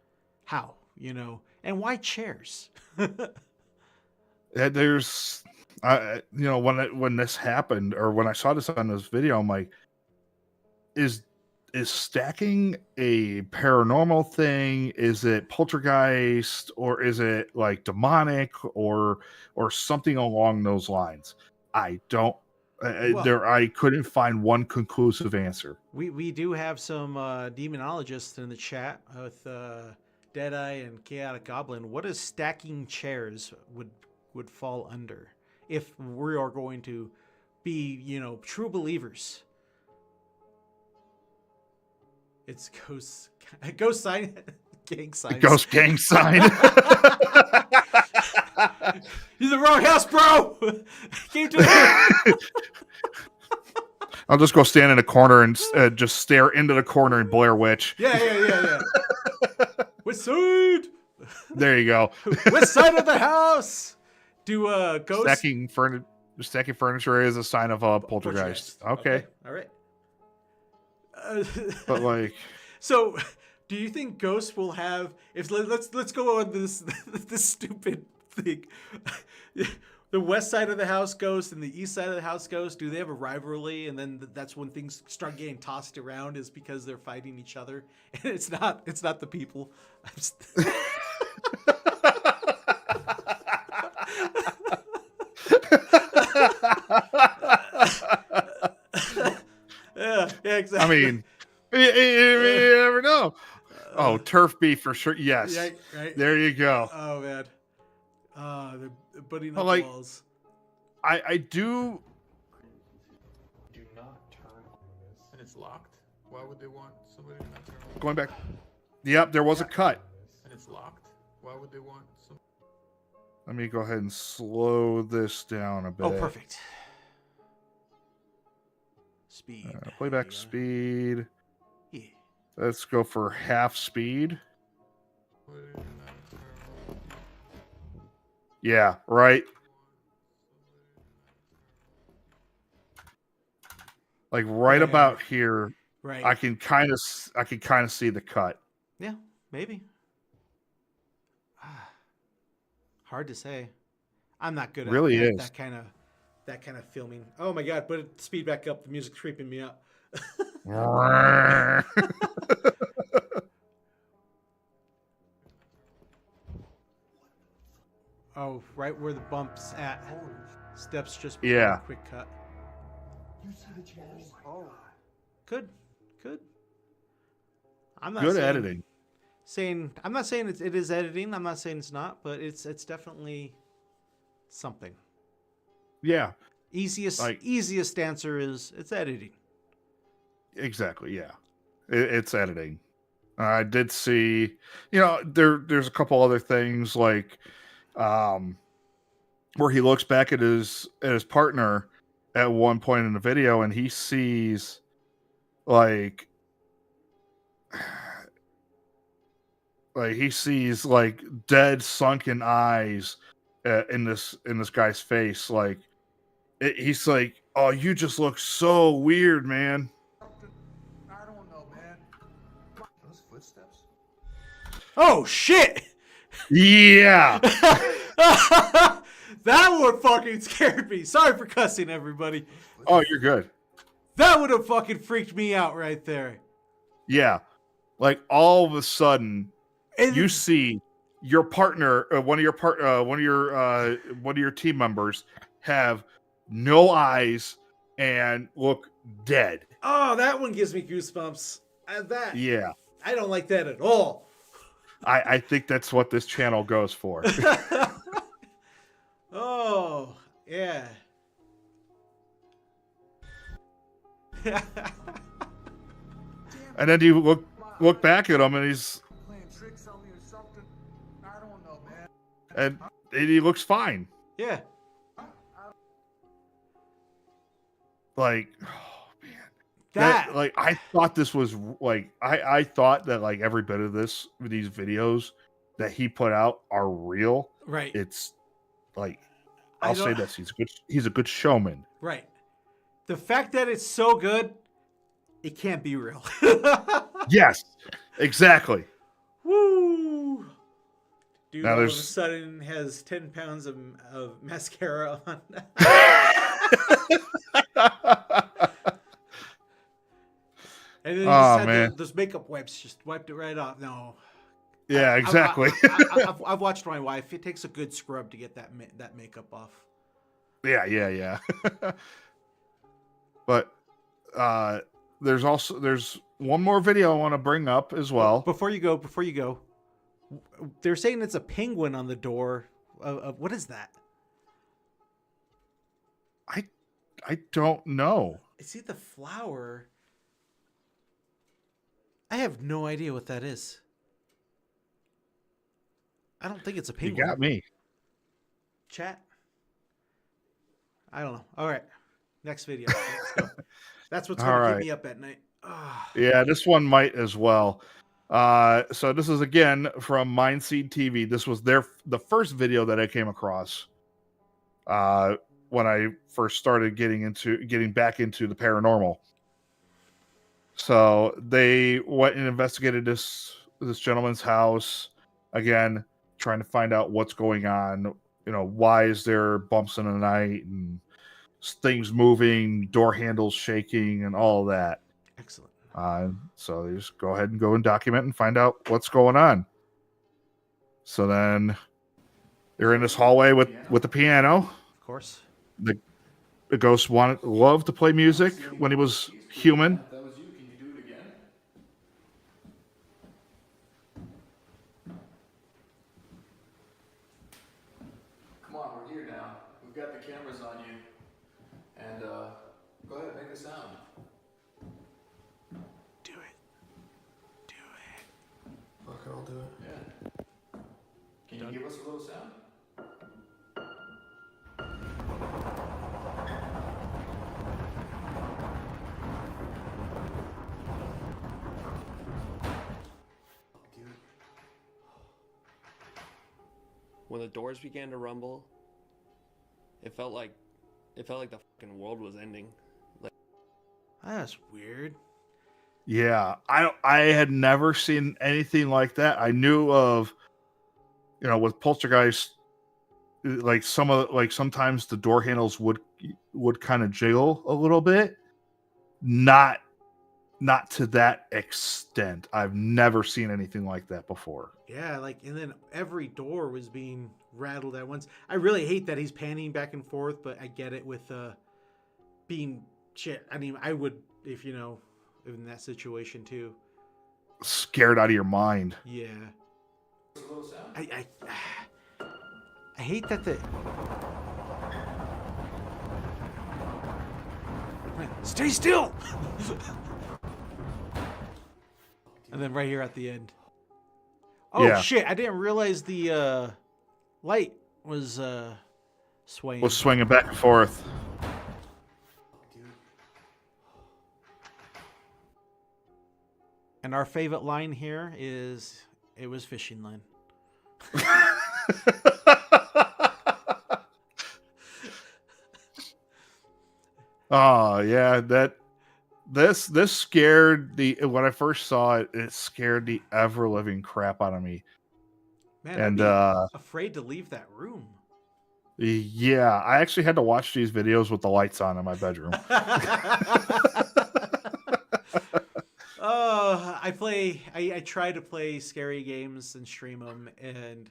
How? And why chairs?
There's, when this happened, or when I saw this on this video, I'm like, is stacking a paranormal thing? Is it poltergeist, or is it like demonic, or something along those lines? I don't. I couldn't find one conclusive answer.
We do have some demonologists in the chat with Deadeye and Chaotic Goblin. What is stacking chairs would fall under if we are going to be true believers? It's ghost sign, gang sign.
Ghost gang sign.
You're in the wrong house, bro. Came to the
I'll just go stand in a corner and just stare into the corner and Blair Witch.
Yeah. Which side?
There you go.
Which side of the house? Do ghosts?
Stacking furniture. Stacking furniture is a sign of a poltergeist. Okay.
All right.
But like,
so, do you think ghosts will have? If let's go on this this stupid thing. The west side of the house ghost and the east side of the house ghost, do they have a rivalry? And then that's when things start getting tossed around, is because they're fighting each other, and it's not the people. Yeah, exactly.
I mean, you never know. Oh, turf beef for sure. Yes.
Yeah, right.
There you go.
Oh man. They're butting
But,
up
like,
walls.
I do.
Do not turn on this. And it's locked? Why would they want somebody to not turn on?
Going back. Yep, there was a cut.
And it's locked? Why would they want some?
Let me go ahead and slow this down a bit.
Oh, perfect. Speed.
Playback
There you
speed.
Yeah.
Let's go for half speed. Yeah, right. Like right
Yeah.
about here,
Right.
I can kind of see the cut.
Yeah, maybe. Hard to say. I'm not good at
Really is.
that kind of filming. Oh my god, put it speed back up. The music's creeping me out. Oh, right where the bump's at. Steps just before
Yeah.
a quick cut.
You see the chairs? Oh.
Good. I'm not
Good
saying,
editing.
I'm not saying it is editing. I'm not saying it's not, but it's definitely something.
Yeah,
Easiest answer is it's editing.
exactly. Yeah, it's editing. I did see, there's a couple other things like, where he looks back at his partner at one point in the video, and he sees like dead sunken eyes in this guy's face. Like he's like, "Oh, you just look so weird, man."
I don't know, man. Those footsteps?
Oh shit!
Yeah.
That one fucking scared me. Sorry for cussing, everybody.
Oh, you're good.
That would have fucking freaked me out right there.
Yeah. Like all of a sudden,
And
you see your partner, one of your team members have no eyes and look dead.
oh, that one gives me goosebumps.
Yeah.
I don't like that at all.
I think that's what this channel goes for.
Oh, yeah.
And then you look back at him, and he's
Playing tricks on me or something? I don't know, man.
and he looks fine.
Yeah.
Like, oh man,
That
like I thought this was like I thought that like every bit of these videos that he put out are real.
right.
It's like
I
I'll say
don't-
this: he's a good showman.
Right. The fact that it's so good, it can't be real.
Yes, exactly.
Woo! Dude
Now
all of a
there's-
sudden has 10 pounds of mascara on. And then he
Oh,
just had
man.
those makeup wipes, just wiped it right off. No.
Yeah, exactly.
I've watched my wife. It takes a good scrub to get that makeup off.
Yeah. But there's one more video I want to bring up as well.
Before you go, they're saying it's a penguin on the door. What is that?
I don't know.
Is it the flower? I have no idea what that is. I don't think it's a
You
penguin.
got me.
Chat. I don't know. All right. Next video. Let's go. That's what's
All
going to
right.
keep me up at night. Ah.
Yeah, this one might as well. So this is again from Mindseed TV. This was the first video that I came across. when I first started getting back into the paranormal. So they went and investigated this gentleman's house again, trying to find out what's going on. Why is there bumps in the night and things moving, door handles shaking, and all of that.
Excellent.
So they just go ahead and go and document and find out what's going on. So then they're in this hallway with the piano.
Of course.
The ghost loved to play music when he was human.
That was you. Can you do it again? Come on, we're here now. We've got the cameras on you. And go ahead, make a sound.
Do it. Do it.
Okay, I'll do it. Yeah. Can you give us a little sound?
When the doors began to rumble, it felt like the fucking world was ending.
That's weird.
Yeah, I had never seen anything like that. I knew of, with poltergeist, sometimes the door handles would kind of jiggle a little bit. Not to that extent. I've never seen anything like that before.
Yeah, and then every door was being rattled at once. I really hate that he's panning back and forth, but I get it with being shit. I mean, I would, if in that situation too.
Scared out of your mind.
Yeah. I hate that Stay still. And then right here at the end. Oh yeah. Shit! I didn't realize the light was swaying.
Was swinging back and forth.
And our favorite line here is, "It was fishing line."
Oh yeah, this scared when I first saw it. It scared the ever living crap out of me.
Man, and I'd be afraid to leave that room.
Yeah, I actually had to watch these videos with the lights on in my bedroom.
I try to play scary games and stream them, and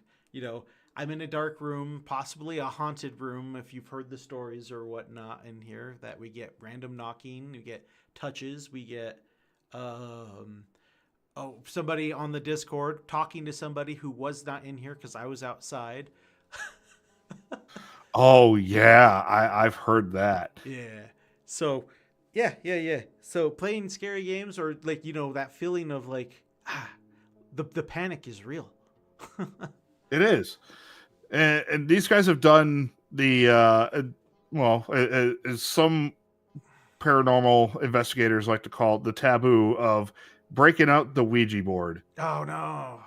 I'm in a dark room, possibly a haunted room, if you've heard the stories or whatnot in here, that we get random knocking, we get touches, we get somebody on the Discord talking to somebody who was not in here because I was outside.
Oh yeah, I've heard that.
Yeah. So yeah. So playing scary games, or that feeling of the panic is real.
It is. And these guys have done the as some paranormal investigators like to call it, the taboo of breaking out the Ouija board.
Oh no.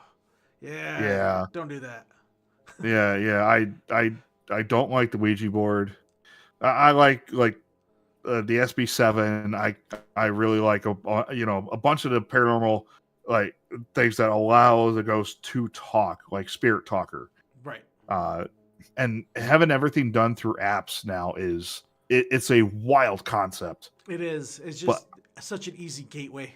Yeah.
Yeah.
Don't do that.
Yeah. I don't like the Ouija board. I like the SB7. I really like a bunch of the paranormal things that allow the ghost to talk, like Spirit Talker.
Right.
And having everything done through apps now it's a wild concept.
It is. It's just such an easy gateway.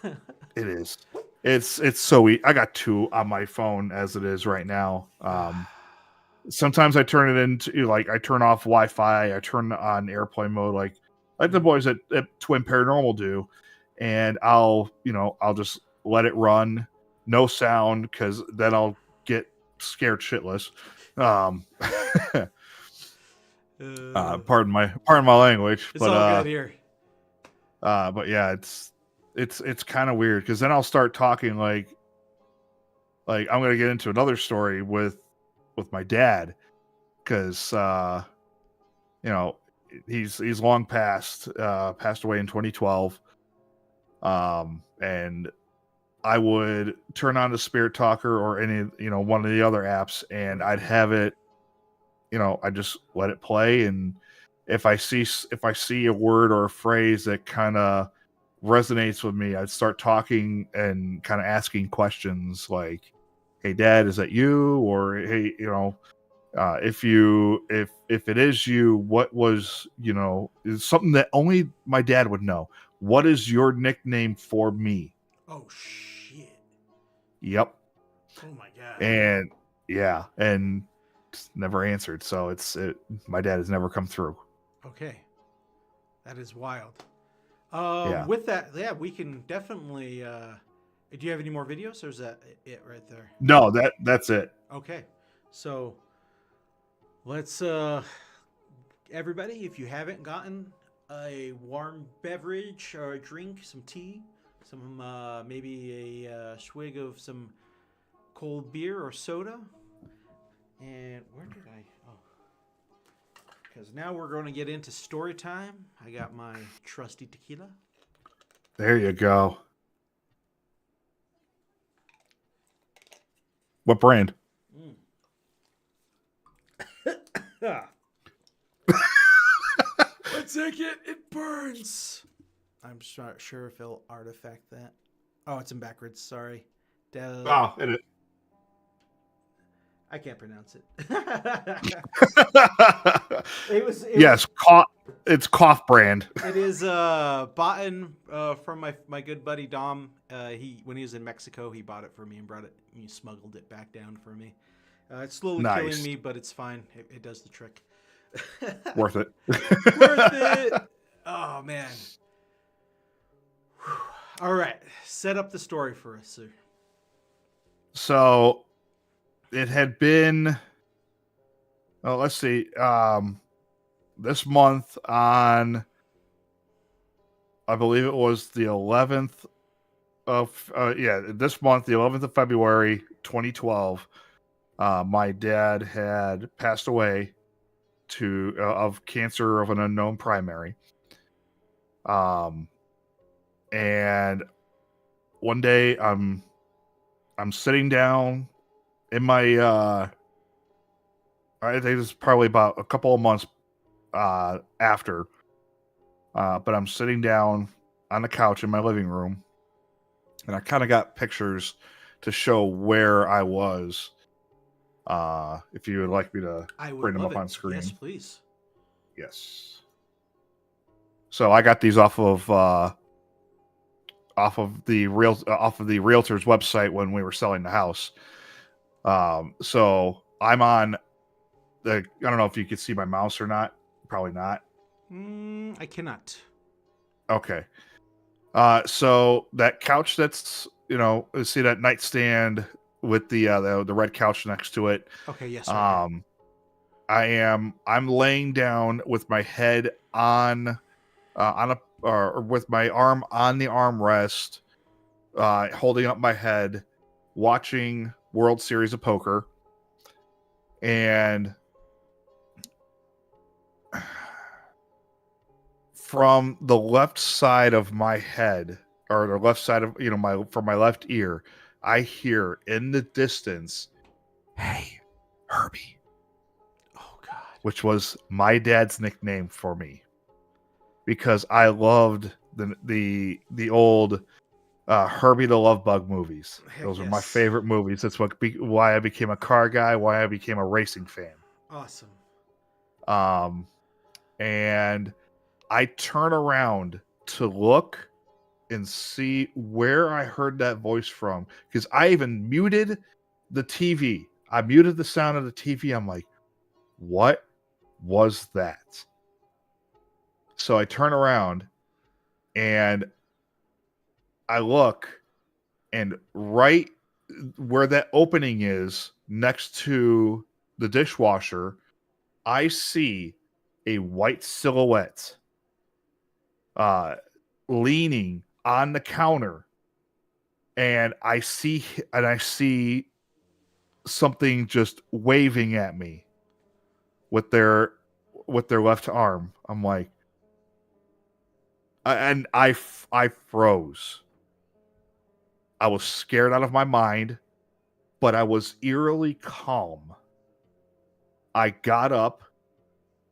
It is. It's so easy. I got 2 on my phone as it is right now. Sometimes I turn it into I turn off Wi-Fi, I turn on airplane mode, like the boys at Twin Paranormal do, and I'll just let it run, no sound, because then I'll get scared shitless. Pardon my language.
It's all good here.
But yeah, it's kind of weird because then I'll start talking like I'm gonna get into another story with my dad, because he's long passed away in 2012. And I would turn on the Spirit Talker or any one of the other apps, and I'd have it, I just let it play, and if I see a word or a phrase that kind of resonates with me, I'd start talking and kind of asking questions like, "Hey, Dad, is that you?" Or, "Hey, if it is you, what was, is something that only my dad would know. What is your nickname for me?"
Oh shit.
Yep.
Oh my god.
And yeah, and it's never answered. So my dad has never come through.
Okay. That is wild.
Yeah.
With that, yeah, we can definitely. Do you have any more videos, or is that it right there?
No, that's it.
Okay, so let's. Everybody, if you haven't gotten a warm beverage or a drink, some tea, some maybe a swig of some cold beer or soda, and where did I? Oh. Because now we're going to get into story time. I got my trusty tequila.
There you go. What brand?
Let's take it. It burns. I'm not sure if it'll artifact that. Oh, it's in backwards. Sorry.
Oh, it.
I can't pronounce it.
Yes, it's Cough brand.
It is bought from my good buddy Dom. When he was in Mexico, he bought it for me and brought it. He smuggled it back down for me. It's slowly killing me, but it's fine. It does the trick.
Worth it.
Worth it. Oh man. All right, set up the story for us, sir.
So it had been, let's see, this month on, I believe it was the 11th of, this month, the 11th of February, 2012, my dad had passed away of cancer of an unknown primary. And one day I'm sitting down in my, I think it's probably about a couple of months after, but I'm sitting down on the couch in my living room, and I kind of got pictures to show where I was. If you would like me to bring them up on screen.
Yes, please.
Yes. So I got these off of the realtor's website when we were selling the house. So I'm on I don't know if you could see my mouse or not. Probably not.
I cannot.
Okay. So that couch that's, see that nightstand with the red couch next to it.
Okay, yes.
I'm laying down with my head with my arm on the armrest, holding up my head, watching World Series of Poker. And from the left side of my head, or the left side of, from my left ear, I hear in the distance, "Hey, Herbie."
Oh God.
Which was my dad's nickname for me, because I loved the old Herbie the Love Bug movies. Those were my favorite movies. That's why I became a car guy, why I became a racing fan.
Awesome.
And I turn around to look and see where I heard that voice from, because I even muted the TV. I muted the sound of the TV. I'm like, what was that? So I turn around and I look, and right where that opening is next to the dishwasher, I see a white silhouette leaning on the counter, and I see something just waving at me with their left arm. I'm like, and I froze. I was scared out of my mind, but I was eerily calm. I got up,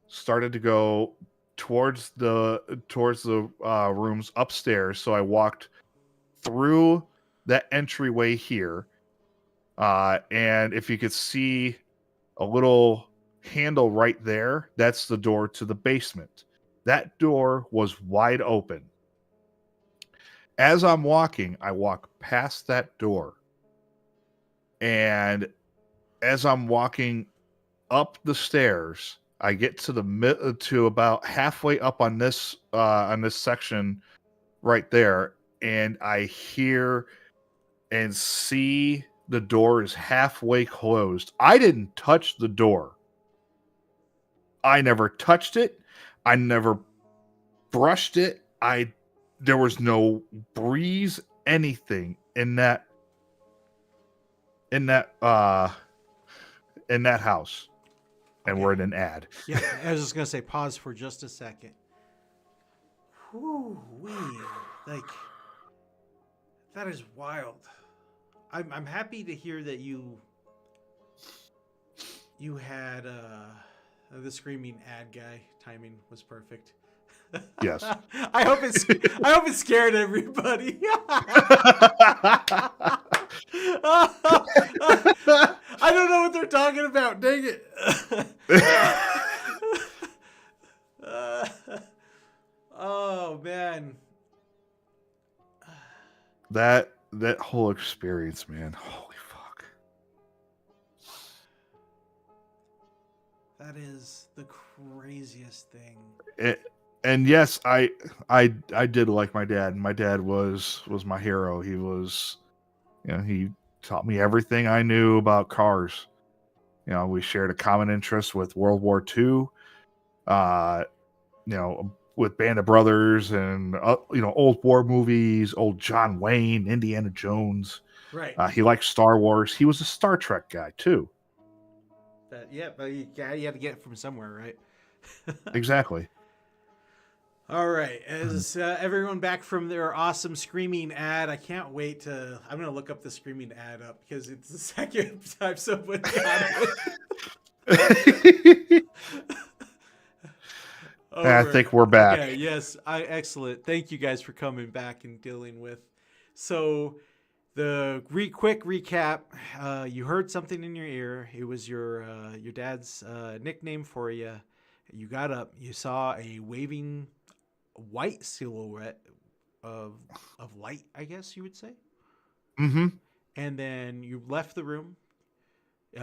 started to go towards the rooms upstairs. So I walked through that entryway here, and if you could see a little handle right there, that's the door to the basement. That door was wide open. As I'm walking, I walk past that door, and as I'm walking up the stairs, I get to about halfway up on this section right there, and I hear and see the door is halfway closed. I didn't touch the door. I never touched it. I never brushed it. There was no breeze, anything in that house. And we're in an ad.
Yeah, I was just gonna say pause for just a second. Whew, like that is wild. I'm happy to hear that you had the screaming ad guy. Timing was perfect.
Yes.
I hope it scared everybody. I don't know what they're talking about. Dang it. Oh man.
That whole experience, man. Holy fuck.
That is the craziest thing.
And yes, I did like my dad. My dad was my hero. He was, he taught me everything I knew about cars. We shared a common interest with World War II. With Band of Brothers and old war movies, old John Wayne, Indiana Jones.
Right.
He liked Star Wars. He was a Star Trek guy too.
But you had to get it from somewhere, right?
Exactly.
All right. As everyone back from their awesome screaming ad, I can't wait to. I'm going to look up the screaming ad up because it's the second time someone got it.
I think we're back.
Okay, yes, excellent. Thank you guys for coming back and dealing with. So, the quick recap. You heard something in your ear. It was your dad's nickname for you. You got up. You saw a waving white silhouette of light, I guess you would say.
Mm-hmm.
And then you left the room.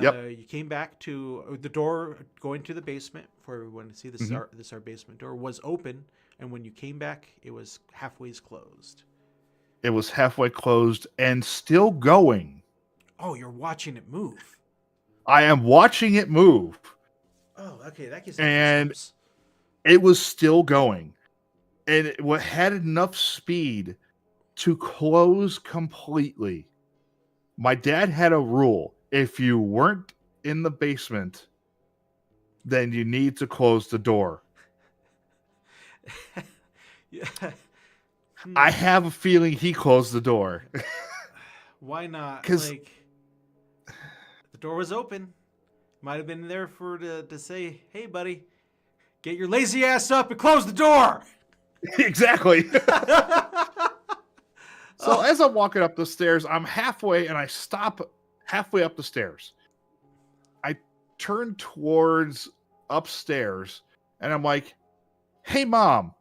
Yep.
You came back to the door going to the basement for everyone to see. This is our basement door was open, and when you came back, it was halfway closed.
It was halfway closed and still going.
Oh, you're watching it move.
I am watching it move.
Oh, okay, that gives.
And it was still going, and it had enough speed to close completely. My dad had a rule. If you weren't in the basement, then you need to close the door.
Yeah.
I have a feeling he closed the door.
Why not?
'Cause
the door was open. Might have been there to say, "Hey, buddy, get your lazy ass up and close the door."
Exactly. So as I'm walking up the stairs, I'm halfway, and I stop halfway up the stairs. I turn towards upstairs, and I'm like, "Hey, Mom,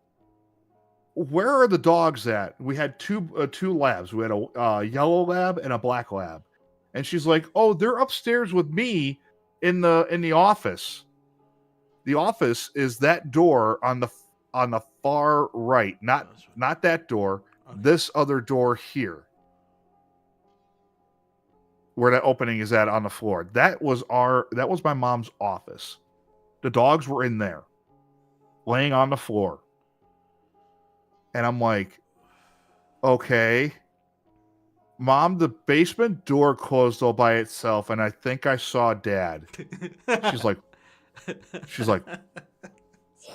where are the dogs at?" We had two labs. We had a yellow lab and a black lab, and she's like, "Oh, they're upstairs with me in the office. The office is that door on the far right, not that door,
Okay.
This other door here." Where that opening is at on the floor. That was my mom's office. The dogs were in there, laying on the floor. And I'm like, okay. Mom, the basement door closed all by itself, and I think I saw Dad. She's like,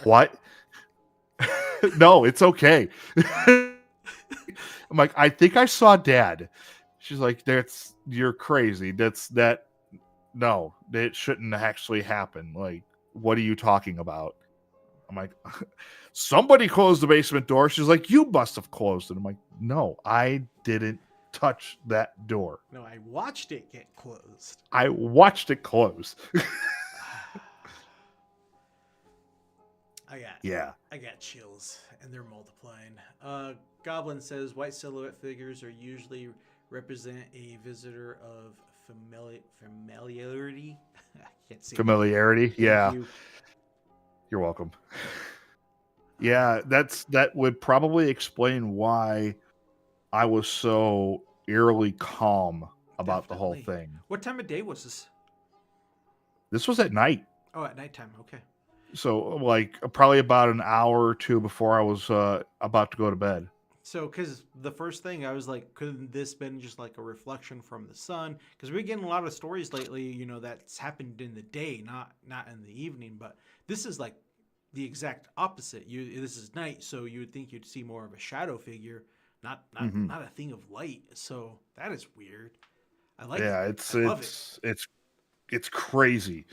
what? No, it's okay. I'm like, I think I saw Dad. She's like, you're crazy. No, it shouldn't actually happen. Like, what are you talking about? I'm like, somebody closed the basement door. She's like, you must have closed it. I'm like, no, I didn't touch that door.
No, I watched it get closed.
I watched it close.
I got chills, and they're multiplying. Goblin says white silhouette figures are usually represent a visitor of familiarity. I can't see
Familiarity, yeah. You're welcome. Yeah, that would probably explain why I was so eerily calm about the whole thing.
What time of day was this?
This was at night.
Oh, at nighttime. Okay.
So, like, probably about an hour or two before I was about to go to bed.
So, because the first thing I was like, couldn't this been just like a reflection from the sun? Because we're getting a lot of stories lately, you know, that's happened in the day, not in the evening. But this is like the exact opposite. This is night, so you would think you'd see more of a shadow figure, not a thing of light. So that is weird. I like.
Yeah,
it.
It's crazy.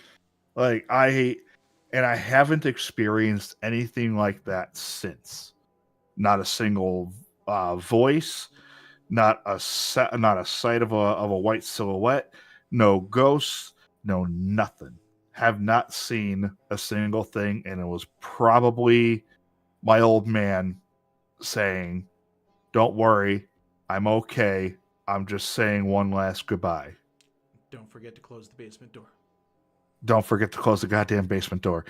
Like I haven't experienced anything like that since. Not a single voice, not a sight of a white silhouette, no ghosts, no nothing. Have not seen a single thing, and it was probably my old man saying, "Don't worry, I'm okay. I'm just saying one last goodbye.
Don't forget to close the basement door.
Don't forget to close the goddamn basement door."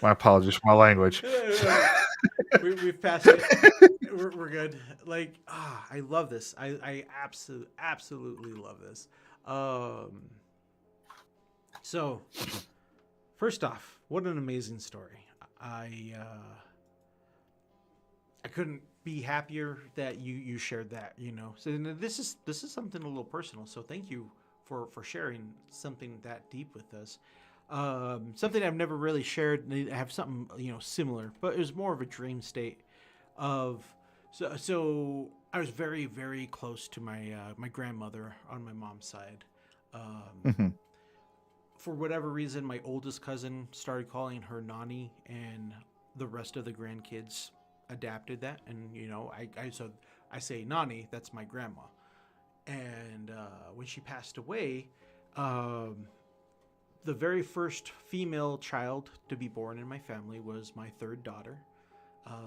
My apologies for my language.
We've passed it. We're good. Like, I love this. I absolutely love this. So, first off, what an amazing story. I couldn't be happier that you shared that. You know, so this is something a little personal. So thank you for sharing something that deep with us. Something I've never really shared. I have something similar, but it was more of a dream state. So I was very, very close to my grandmother on my mom's side. For whatever reason, my oldest cousin started calling her Nani, and the rest of the grandkids adapted that. And I say Nani, that's my grandma. And when she passed away, the very first female child to be born in my family was my third daughter,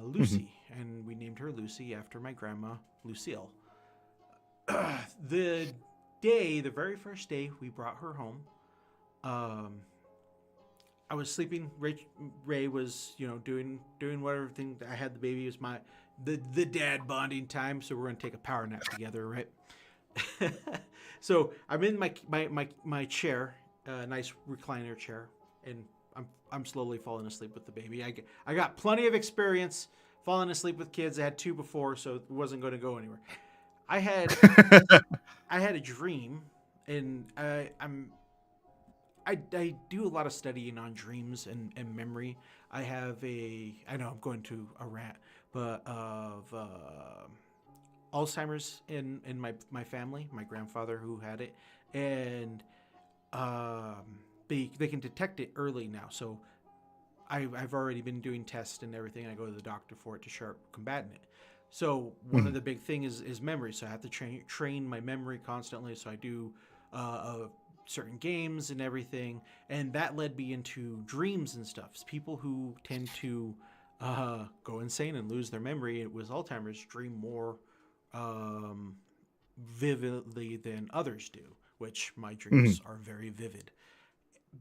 Lucy, and we named her Lucy after my grandma, Lucille. The very first day we brought her home, I was sleeping. Ray was, doing whatever thing. I had the baby. It was the dad bonding time, so we're gonna take a power nap together, right? So I'm in my chair. Nice recliner chair, and I'm slowly falling asleep with the baby. I got plenty of experience falling asleep with kids. I had 2 before, so it wasn't going to go anywhere. I had a dream, and I do a lot of studying on dreams and memory. I know I'm going to a rant, but of Alzheimer's in my family, my grandfather who had it, and they can detect it early now. So I've already been doing tests and everything. I go to the doctor for it to start combating it. So one of the big thing is memory. So I have to train my memory constantly. So I do certain games and everything, and that led me into dreams and stuff. People who tend to go insane and lose their memory with Alzheimer's dream more vividly than others do, which my dreams are very vivid.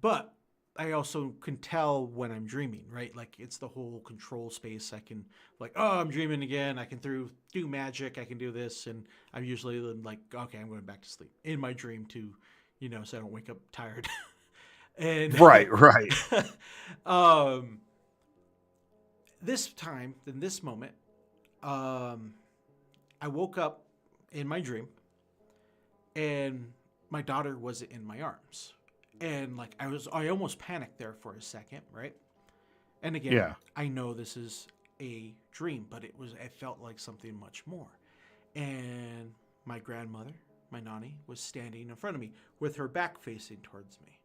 But I also can tell when I'm dreaming, right? Like, it's the whole control space. I can, like, oh, I'm dreaming again. I can do magic. I can do this. And I'm usually like, okay, I'm going back to sleep in my dream too, so I don't wake up tired. And
right.
This time, in this moment, I woke up in my dream, and my daughter wasn't in my arms. And like I almost panicked there for a second, right? And again, I know this is a dream, but it felt like something much more. And my grandmother, my Nani, was standing in front of me with her back facing towards me.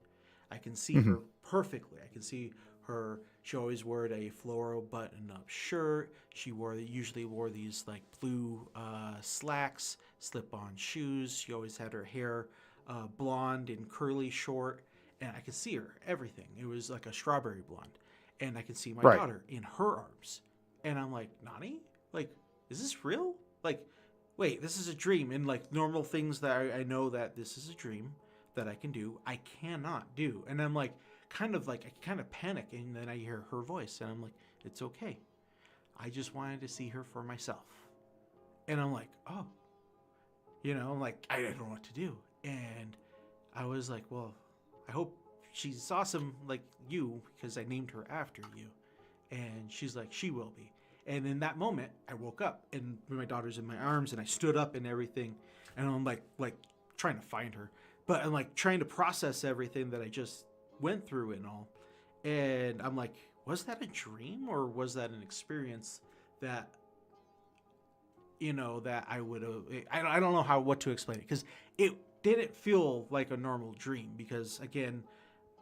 I can see her perfectly. I can see her. She always wore a floral button-up shirt. She usually wore these like blue slacks, slip-on shoes. She always had her hair blonde and curly short, and I could see her everything. It was like a strawberry blonde, and I could see my daughter in her arms, and I'm like, Nani, like, is this real? Like, wait, this is a dream, and like normal things that I know that this is a dream that I can do, I cannot do, and I'm like, I kind of panic, and then I hear her voice, and I'm like, it's okay. I just wanted to see her for myself, and I'm like, oh, I'm like, I don't know what to do, and I was like, well, I hope she's awesome like you because I named her after you, and she's like, she will be. And in that moment, I woke up and my daughter's in my arms, and I stood up and everything, and I'm like trying to find her, but I'm like trying to process everything that I just went through and all, and I'm like, was that a dream or was that an experience that that I would have? I don't know what to explain it, because it didn't feel like a normal dream, because again,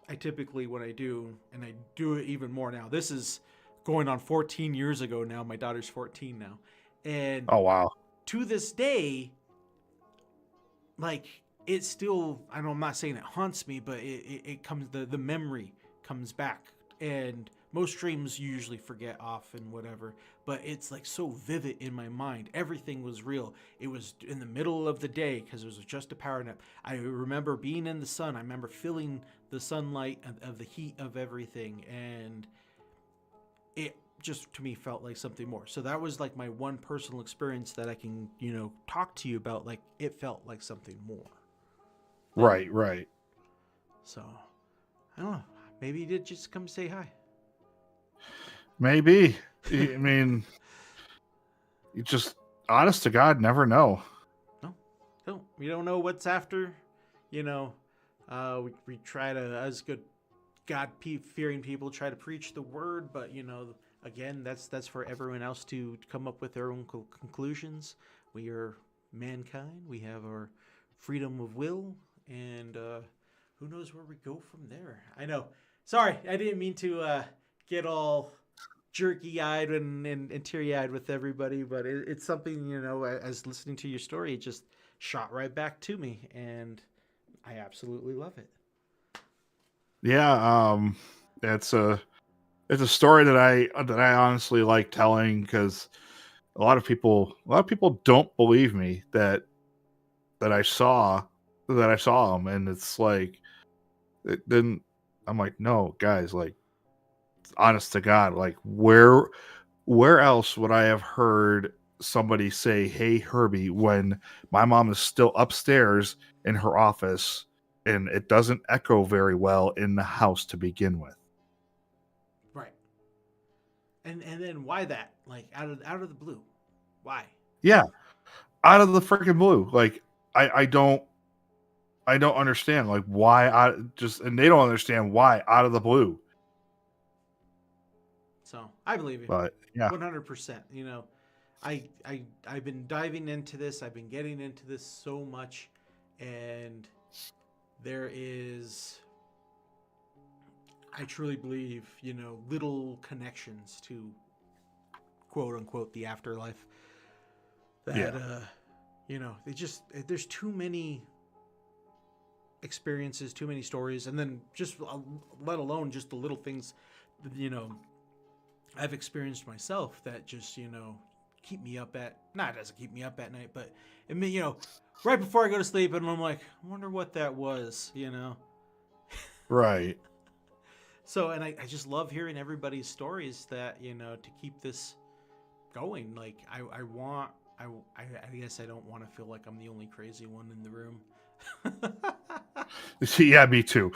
I typically, when I do, and I do it even more now, this is going on 14 years ago now. My daughter's 14 now. And
oh, wow.
To this day, like, it still, I know I'm not saying it haunts me, but it comes, the memory comes back. And most dreams you usually forget off and whatever, but it's like so vivid in my mind. Everything was real. It was in the middle of the day because it was just a power nap. I remember being in the sun. I remember feeling the sunlight of the heat of everything, and it just to me felt like something more. So that was like my one personal experience that I can, talk to you about. Like, it felt like something more.
Right.
So I don't know. Maybe he did just come say hi.
Maybe. I mean, you just, honest to God, never know.
No, we don't know what's after. We try to, as good God-fearing people, try to preach the word, but again, that's for everyone else to come up with their own conclusions. We are mankind. We have our freedom of will, and who knows where we go from there. I know. Sorry, I didn't mean to get all jerky-eyed and teary-eyed with everybody, but it's something, as listening to your story, it just shot right back to me, and I absolutely love it.
Yeah, it's a story that I honestly like telling, because a lot of people don't believe me that I saw them, and it's like, then I'm like, no, guys, like, honest to God, like, where else would I have heard somebody say, "Hey, Herbie," when my mom is still upstairs in her office, and it doesn't echo very well in the house to begin with.
Right. And then why that? Like, out of the blue. Why?
Yeah, out of the freaking blue. Like, I don't understand, like, why. And they don't understand why out of the blue.
So I believe you.
But yeah,
100%. I've been diving into this. I've been getting into this so much, and there is, I truly believe, little connections to quote unquote the afterlife. That there's too many experiences, too many stories, and then just let alone just the little things, I've experienced myself that just, keep me up doesn't keep me up at night, but it may, right before I go to sleep, and I'm like, I wonder what that was,
Right.
So, and I just love hearing everybody's stories that, to keep this going. Like, I guess I don't want to feel like I'm the only crazy one in the room.
Yeah, me too.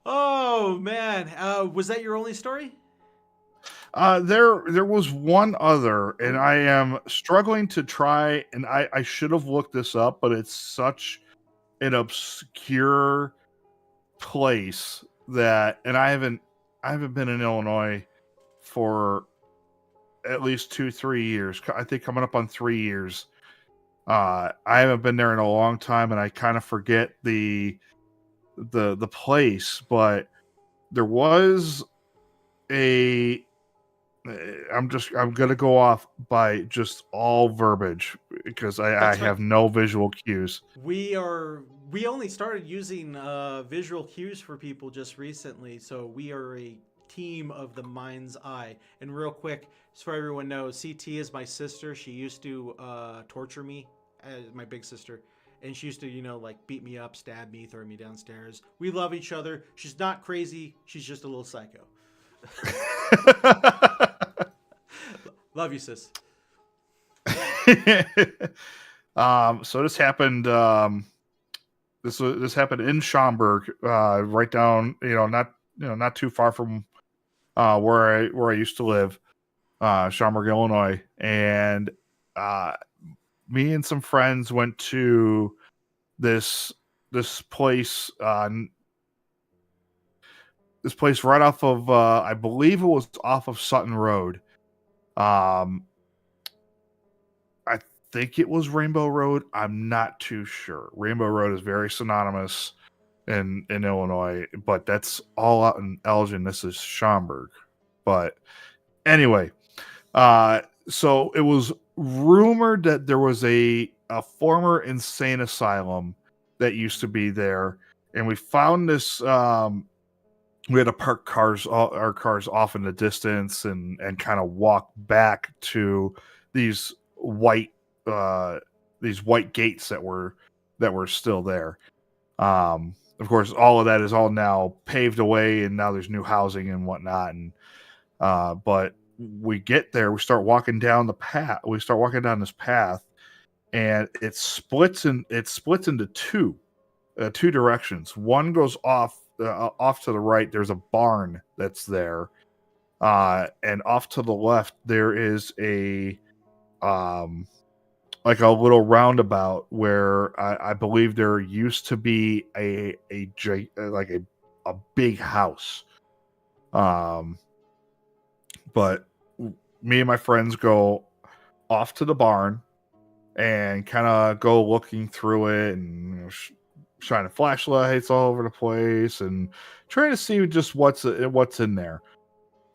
Oh man, was that your only story?
There was one other, and I am struggling to try, and I should have looked this up, but it's such an obscure place that, and I haven't been in Illinois for at least 2-3 years. I think coming up on 3 years. I haven't been there in a long time, and I kind of forget the the place, but there was a. I'm gonna go off by just all verbiage because I
That's right.
have no visual cues.
We only started using visual cues for people just recently, so we are a team of the mind's eye. And real quick, so everyone knows, CT is my sister. She used to torture me, my big sister, and she used to, like beat me up, stab me, throw me downstairs. We love each other. She's not crazy. She's just a little psycho. Love you, sis.
So this happened. This happened in Schaumburg, right down, not too far from where I used to live, Schaumburg, Illinois, and me and some friends went to this place. This place right off of, I believe it was off of Sutton Road. I think it was Rainbow Road. I'm not too sure. Rainbow Road is very synonymous in Illinois, but that's all out in Elgin. This is Schaumburg. But anyway, so it was rumored that there was a former insane asylum that used to be there, and we found this. We had to park our cars off in the distance and kind of walk back to these white gates that were still there. Of course, all of that is all now paved away, and now there's new housing and whatnot. And but we get there, we start walking down the path. We start walking down this path, and it splits into two directions. One goes off to the right. There's a barn that's there, and off to the left there is a like a little roundabout where I believe there used to be a big house. But me and my friends go off to the barn and kind of go looking through it and shining flashlights all over the place and trying to see just what's in there.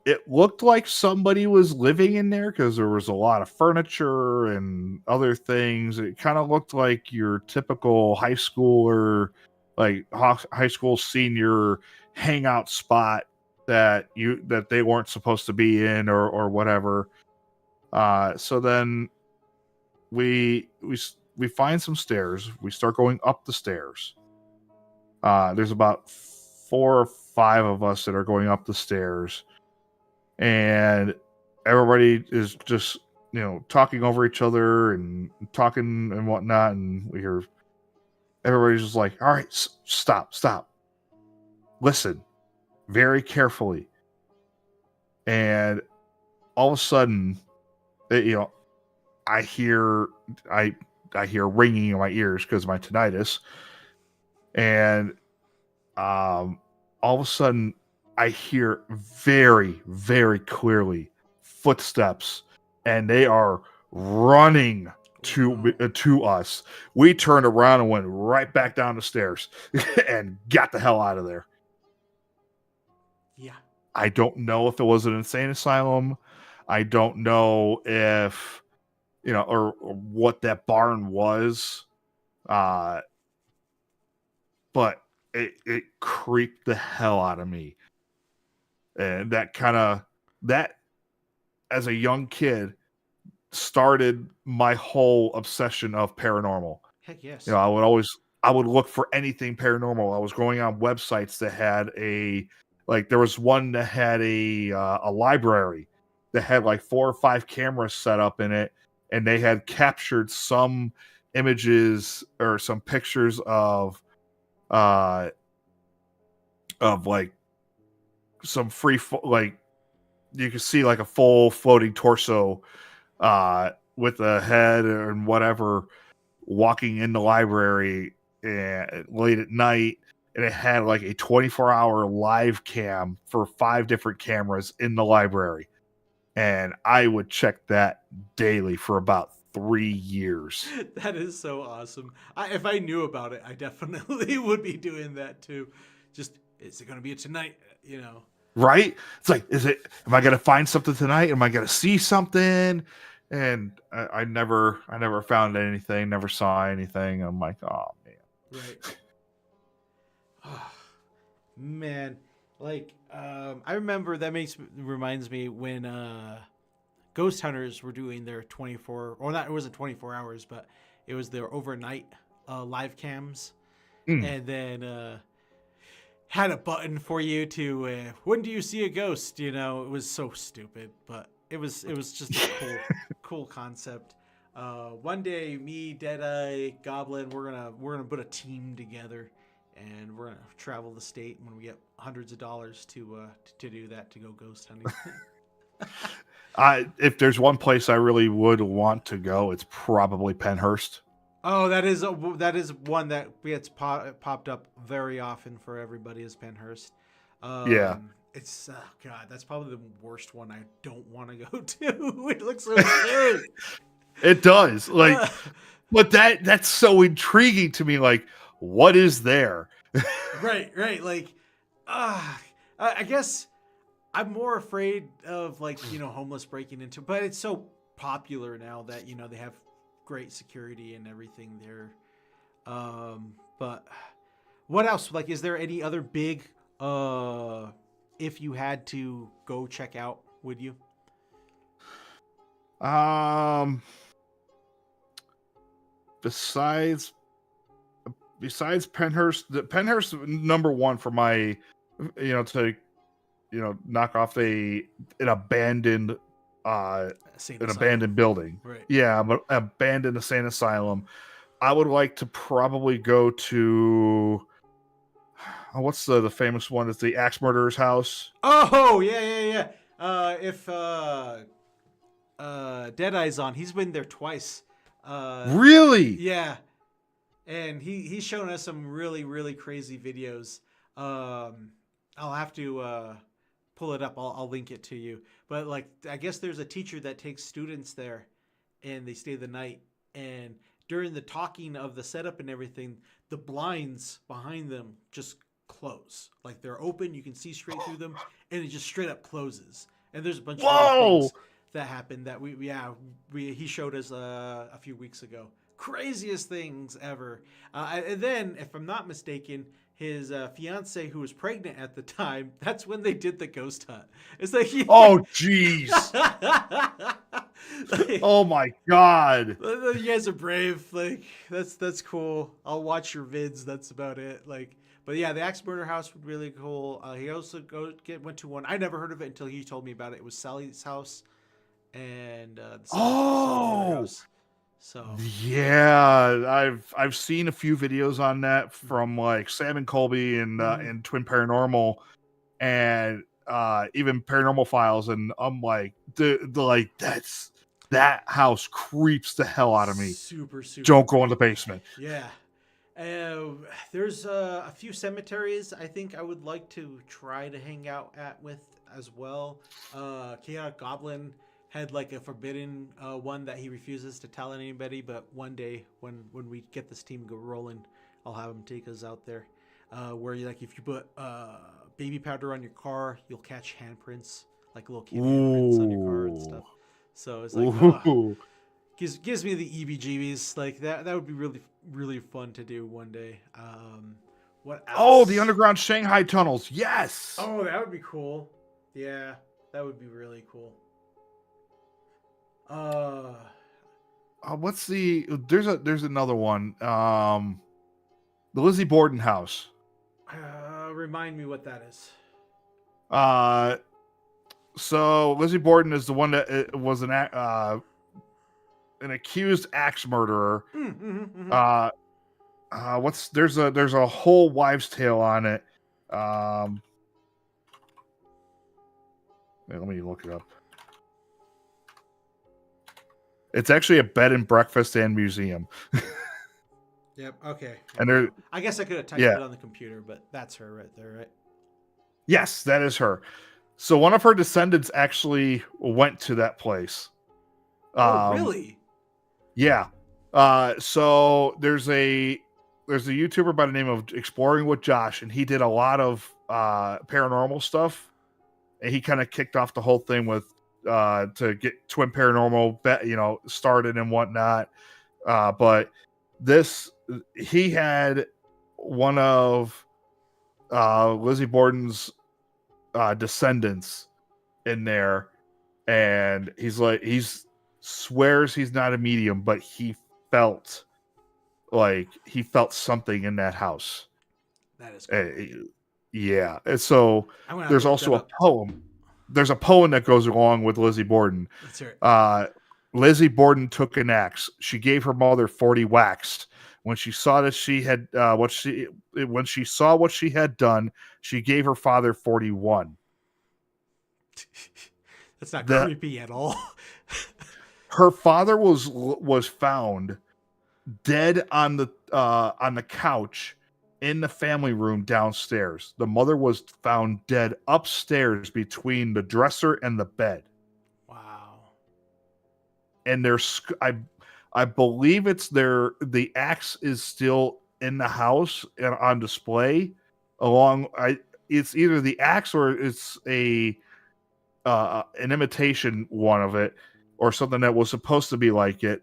It looked like somebody was living in there because there was a lot of furniture and other things. It kind of looked like your typical high schooler, like high school senior hangout spot that they weren't supposed to be in or whatever. So then we find some stairs. We start going up the stairs. There's about 4 or 5 of us that are going up the stairs, and everybody is just talking over each other and talking and whatnot. And we hear everybody's just like, "All right, stop, listen very carefully." And all of a sudden, I hear ringing in my ears because of my tinnitus, and all of a sudden I hear very, very clearly footsteps, and they are running to us. We turned around and went right back down the stairs and got the hell out of there.
Yeah.
I don't know if it was an insane asylum. I don't know if or what that barn was. But it creeped the hell out of me. And that as a young kid started my whole obsession of paranormal.
Heck yes.
I would look for anything paranormal. I was going on websites that had there was one that had a library that had like 4 or 5 cameras set up in it, and they had captured some images or some pictures of like some you could see like a full floating torso with a head and whatever walking in the library late at night, and it had like a 24-hour live cam for 5 different cameras in the library, and I would check that daily for about 3 years.
That is so awesome. If I knew about it, I definitely would be doing that too. Just, is it going to be tonight? You know.
Right? It's like, am I going to find something tonight? Am I going to see something? And I never found anything, never saw anything. I'm like, oh man.
Right. Oh, man, like I remember that reminds me when Ghost Hunters were doing their 24, or not, it wasn't 24 hours, but it was their overnight live cams, and then had a button for you to when do you see a ghost? You know, it was so stupid, but it was just a cool concept. One day, me, Deadeye, Goblin, we're gonna put a team together, and we're gonna travel the state when we get hundreds of dollars to do that, to go ghost hunting.
If there's one place I really would want to go, it's probably Penhurst.
Oh, that is one that gets popped up very often for everybody, is Penhurst.
Yeah.
It's God, that's probably the worst one I don't want to go to. It looks so scary.
It does. Like, but that's so intriguing to me. Like, what is there?
Right. Like, I guess I'm more afraid of, like, you know, homeless breaking into, but it's so popular now that, you know, they have great security and everything there. But what else? Like, is there any other big, if you had to go check out, would you?
Besides Penhurst, Penhurst number one for my, to knock off an abandoned abandoned building.
Right.
Yeah, but abandoned insane asylum. I would like to probably go to what's the famous one? It's the Axe Murderer's house.
Oh yeah. If Deadeye's on, he's been there twice.
Really?
Yeah. And he's shown us some really, really crazy videos. I'll have to pull it up. I'll link it to you. But, like, I guess there's a teacher that takes students there, and they stay the night. And during the talking of the setup and everything, the blinds behind them just close. Like, they're open, you can see straight through them, and it just straight up closes. And there's a bunch of other things that happened that he showed us a few weeks ago. Craziest things ever. And then, if I'm not mistaken, his fiance, who was pregnant at the time, that's when they did the ghost hunt. It's like,
oh jeez.
Like,
oh my god.
You guys are brave. Like, that's cool. I'll watch your vids. That's about it. Like, but yeah, the Axe Murder House was really cool. He also went to one. I never heard of it until he told me about it. It was Sally's house, and the Murder House. So
yeah, I've seen a few videos on that from like Sam and Colby and Twin Paranormal, and even Paranormal Files, and I'm like, that house creeps the hell out of me.
Super.
Don't go in the basement.
Yeah. There's a few cemeteries I think I would like to try to hang out with as well. Chaotic Goblin had like a forbidden one that he refuses to tell anybody, but one day when we get this team go rolling, I'll have him take us out there. Where if you put baby powder on your car, you'll catch handprints, like little kid handprints on your car and stuff. So it's like gives me the EBGBs. Like that would be really, really fun to do one day. What else?
Oh, the underground Shanghai tunnels. Yes.
Oh, that would be cool. Yeah, that would be really cool.
What's there's another one. The Lizzie Borden house.
Remind me what that is.
So Lizzie Borden is the one that was an accused axe murderer. There's a whole wives' tale on it. Let me look it up. It's actually a bed and breakfast and museum.
Yep. Okay.
And
I guess I could have typed it on the computer, but that's her right there, right?
Yes, that is her. So one of her descendants actually went to that place.
Oh, really?
Yeah. So there's a YouTuber by the name of Exploring with Josh, and he did a lot of paranormal stuff, and he kind of kicked off the whole thing with to get Twin Paranormal started and whatnot. But he had one of Lizzie Borden's descendants in there, and he's swears he's not a medium, but he felt something in that house.
That is cool.
Yeah. And so there's also a poem. There's a poem that goes along with Lizzie Borden.
Let's hear it.
Lizzie Borden took an axe. She gave her mother 40 whacks. When she saw that she had when she saw what she had done, she gave her father 41.
That's not creepy at all.
Her father was found dead on the couch in the family room downstairs. The mother was found dead upstairs between the dresser and the bed.
Wow. And
I believe the axe is still in the house and on display. It's either the axe or it's an imitation one of it, or something that was supposed to be like it.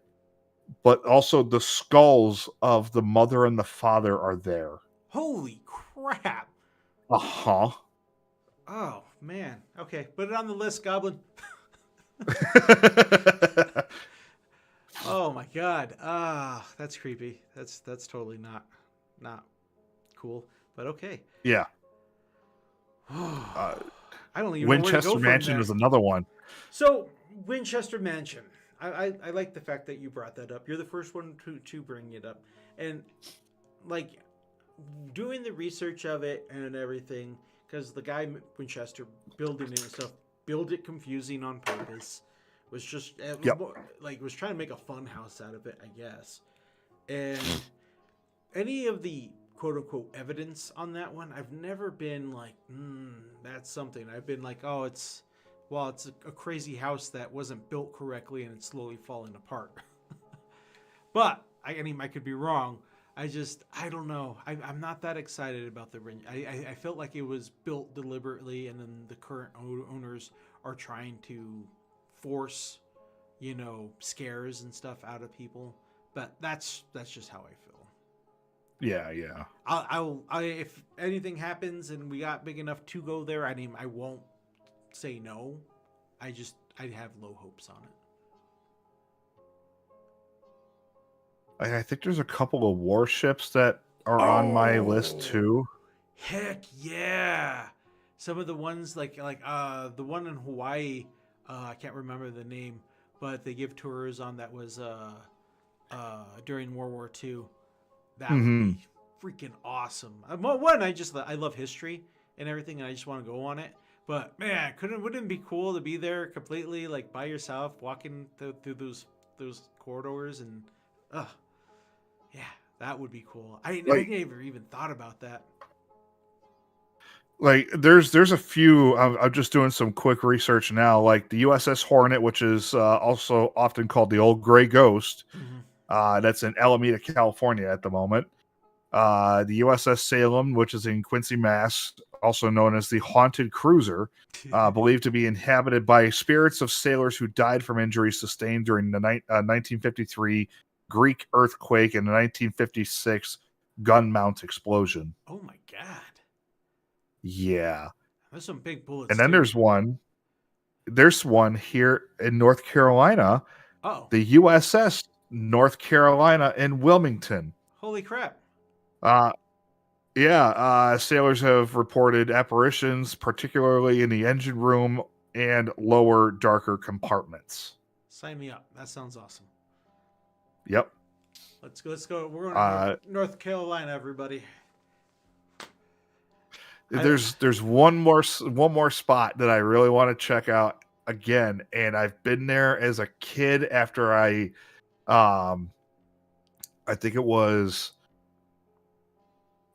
But also the skulls of the mother and the father are there.
Holy crap.
Uh-huh.
Oh, man. Okay, put it on the list, Goblin. Oh my god. That's creepy. That's totally not cool. But okay.
Yeah.
I don't even
Winchester
know where to go
Mansion
from there.
is another one.
So, Winchester Mansion. I like the fact that you brought that up. You're the first one to bring it up. And like doing the research of it and everything, because the guy Winchester building it and stuff, build it confusing on purpose. Was just was trying to make a fun house out of it, I guess. And any of the quote unquote evidence on that one, I've never been like, that's something. I've been like, oh, it's a crazy house that wasn't built correctly and it's slowly falling apart. But I could be wrong. I don't know. I'm not that excited about the ring. I felt like it was built deliberately, and then the current owners are trying to force, scares and stuff out of people. But that's just how I feel.
Yeah.
I if anything happens and we got big enough to go there, I won't say no. I have low hopes on it.
I think there's a couple of warships that are on my list too.
Heck yeah! Some of the ones like the one in Hawaii, I can't remember the name, but they give tours on that was during World War II. That would be freaking awesome. One, I love history and everything, and I just want to go on it. But man, wouldn't it be cool to be there completely like by yourself, walking through those corridors and yeah, that would be cool. I never even thought about that.
Like there's a few. I'm just doing some quick research now. Like the USS Hornet, which is also often called the Old Gray Ghost. That's in Alameda, California at the moment. The USS Salem, which is in Quincy, Mass., also known as the Haunted Cruiser, believed to be inhabited by spirits of sailors who died from injuries sustained during the 1953 Greek earthquake and the 1956 gun mount explosion.
Oh my god.
Yeah.
There's some big bullets.
And then there's one here in North Carolina.
Oh.
The USS North Carolina in Wilmington.
Holy crap.
Sailors have reported apparitions, particularly in the engine room and lower, darker compartments.
Sign me up. That sounds awesome.
Yep.
Let's go. We're going to North Carolina, everybody.
There's one more spot that I really want to check out again, and I've been there as a kid after I think it was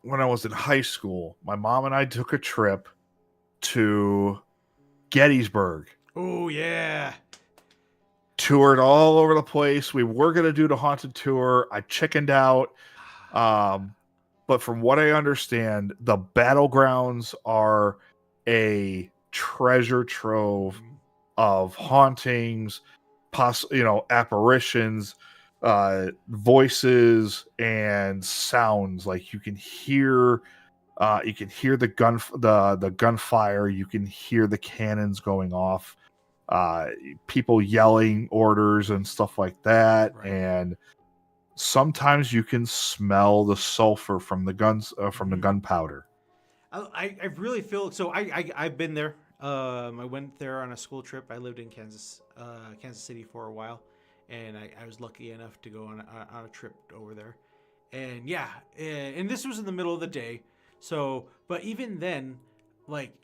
when I was in high school. My mom and I took a trip to Gettysburg.
Oh yeah.
toured all over the place. We were going to do the haunted tour. I chickened out. But from what I understand, the battlegrounds are a treasure trove of hauntings, apparitions, voices, and sounds. Like you can hear the gunfire. You can hear the cannons going off. People yelling orders and stuff like that,
Right.
and sometimes you can smell the sulfur from the
Mm-hmm.
gunpowder.
I really feel so. I've been there. I went there on a school trip. I lived in Kansas City for a while, and I was lucky enough to go on a trip over there. And yeah, and this was in the middle of the day. So, but even then, like,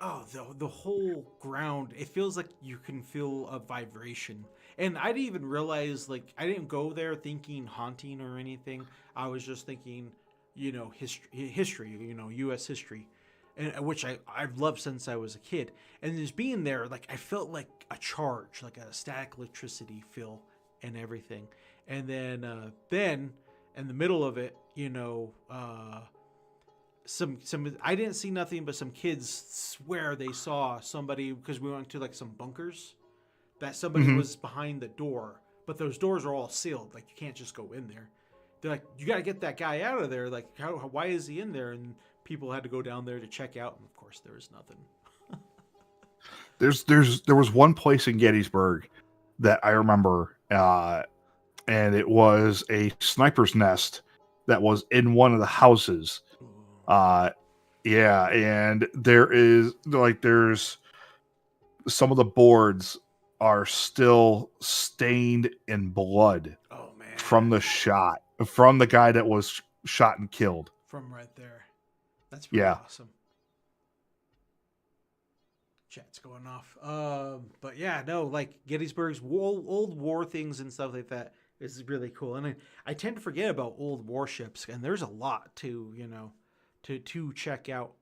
oh, the whole ground, it feels like you can feel a vibration. And I didn't even realize, like, I didn't go there thinking haunting or anything. I was just thinking, history, U.S. history, and which I've loved since I was a kid. And just being there, like, I felt like a charge, like a static electricity feel and everything. And then in the middle of it, some I didn't see nothing, but some kids swear they saw somebody, because we went to like some bunkers, that somebody was behind the door, but those doors are all sealed. Like, you can't just go in there. They're like, you got to get that guy out of there. Like, why is he in there? And people had to go down there to check out, and of course there was nothing.
There was one place in Gettysburg that I remember, and it was a sniper's nest that was in one of the houses. Yeah, and there's some of the boards are still stained in blood.
Oh man!
From the guy that was shot and killed.
From right there, that's pretty awesome. Chat's going off. But yeah, no, like Gettysburg's old war things and stuff like that is really cool. And I tend to forget about old warships, and there's a lot to check out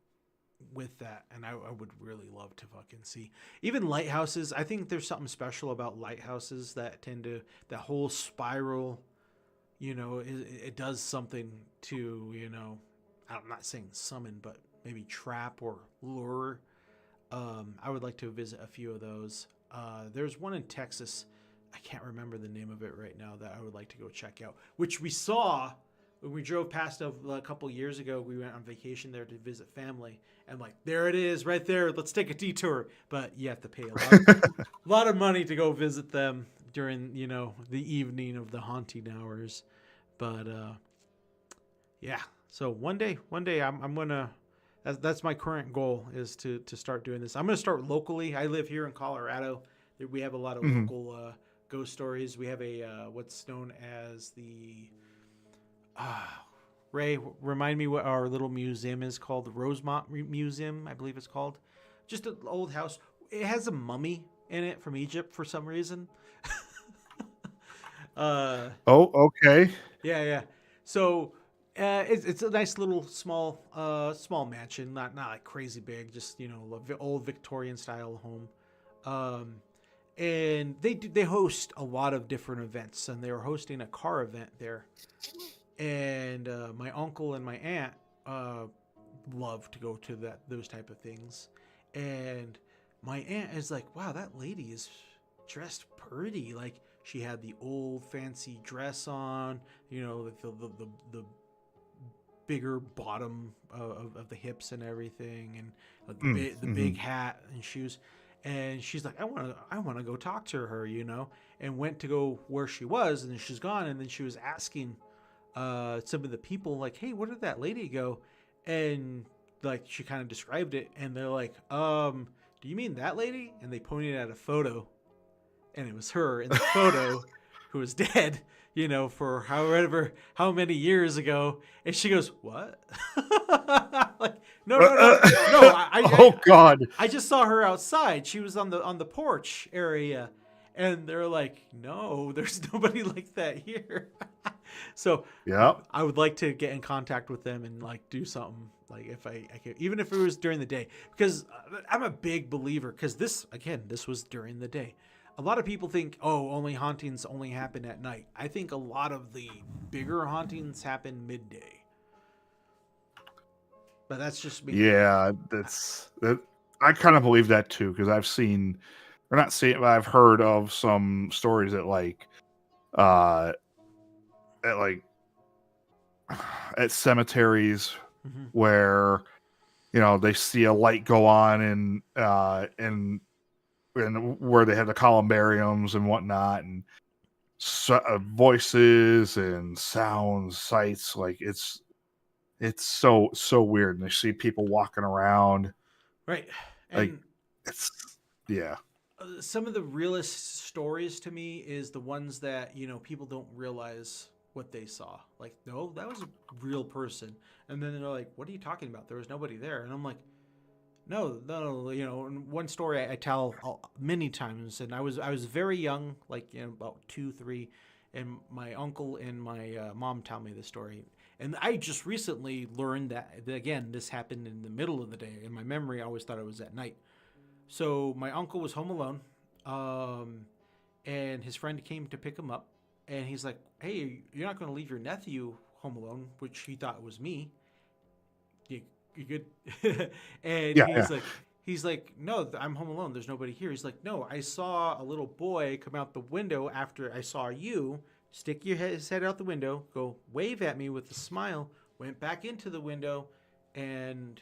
with that. And I would really love to fucking see even lighthouses. I think there's something special about lighthouses that that whole spiral, it does something to, I'm not saying summon, but maybe trap or lure. I would like to visit a few of those. There's one in Texas. I can't remember the name of it right now that I would like to go check out, which we saw when we drove past a couple years ago. We went on vacation there to visit family, and like, there it is right there. Let's take a detour. But you have to pay a lot of money to go visit them during, the evening of the haunting hours. But yeah, so one day I'm gonna, that's my current goal, is to start doing this. I'm gonna start locally. I live here in Colorado. We have a lot of local ghost stories. We have a what's known as the Ray, remind me what our little museum is called. The Rosemont Museum, I believe it's called. Just an old house. It has a mummy in it from Egypt for some reason.
Oh, okay.
Yeah. So it's a nice little small mansion, not like crazy big, just old Victorian style home. And they host a lot of different events, and they were hosting a car event there. And my uncle and my aunt love to go to those type of things. And my aunt is like, wow, that lady is dressed pretty. Like, she had the old fancy dress on, the bigger bottom of the hips and everything, and the big hat and shoes. And she's like, I want to go talk to her, and went to go where she was, and then she's gone. And then she was asking some of the people, like, hey, where did that lady go? And like, she kind of described it, and they're like, do you mean that lady? And they pointed at a photo, and it was her in the photo who was dead, for how many years ago. And she goes, what? Like, no.
Oh God.
I just saw her outside. She was on the porch area. And they're like, no, there's nobody like that here. So
yeah, I
would like to get in contact with them and like do something, like if I could, even if it was during the day, because I'm a big believer, because this was during the day. a lot of people think, oh, only hauntings only happen at night. I think a lot of the bigger hauntings happen midday. But that's just me.
Yeah, that. I kind of believe that too because I've seen, or not seen, but I've heard of some stories that uh, at like at cemeteries
Mhm.
where they see a light go on and where they have the columbariums and whatnot and voices and sounds, sights. Like it's so weird. And they see people walking around.
Right.
Like
And
it's yeah.
some of the realest stories to me is the ones that, people don't realize what they saw. Like, no, that was a real person. And then they're like, what are you talking about? There was nobody there. And I'm like, no. And one story I tell many times, and I was very young, like about 2, 3, and my uncle and my mom tell me this story, and I just recently learned that again this happened in the middle of the day. In my memory, I always thought it was at night. So my uncle was home alone, and his friend came to pick him up, and he's like, "Hey, you're not going to leave your nephew home alone," which he thought was me. You good? And
Yeah,
he's like, no, I'm home alone. There's nobody here. He's like, no, I saw a little boy come out the window after I saw you stick his head out the window, go wave at me with a smile, went back into the window, and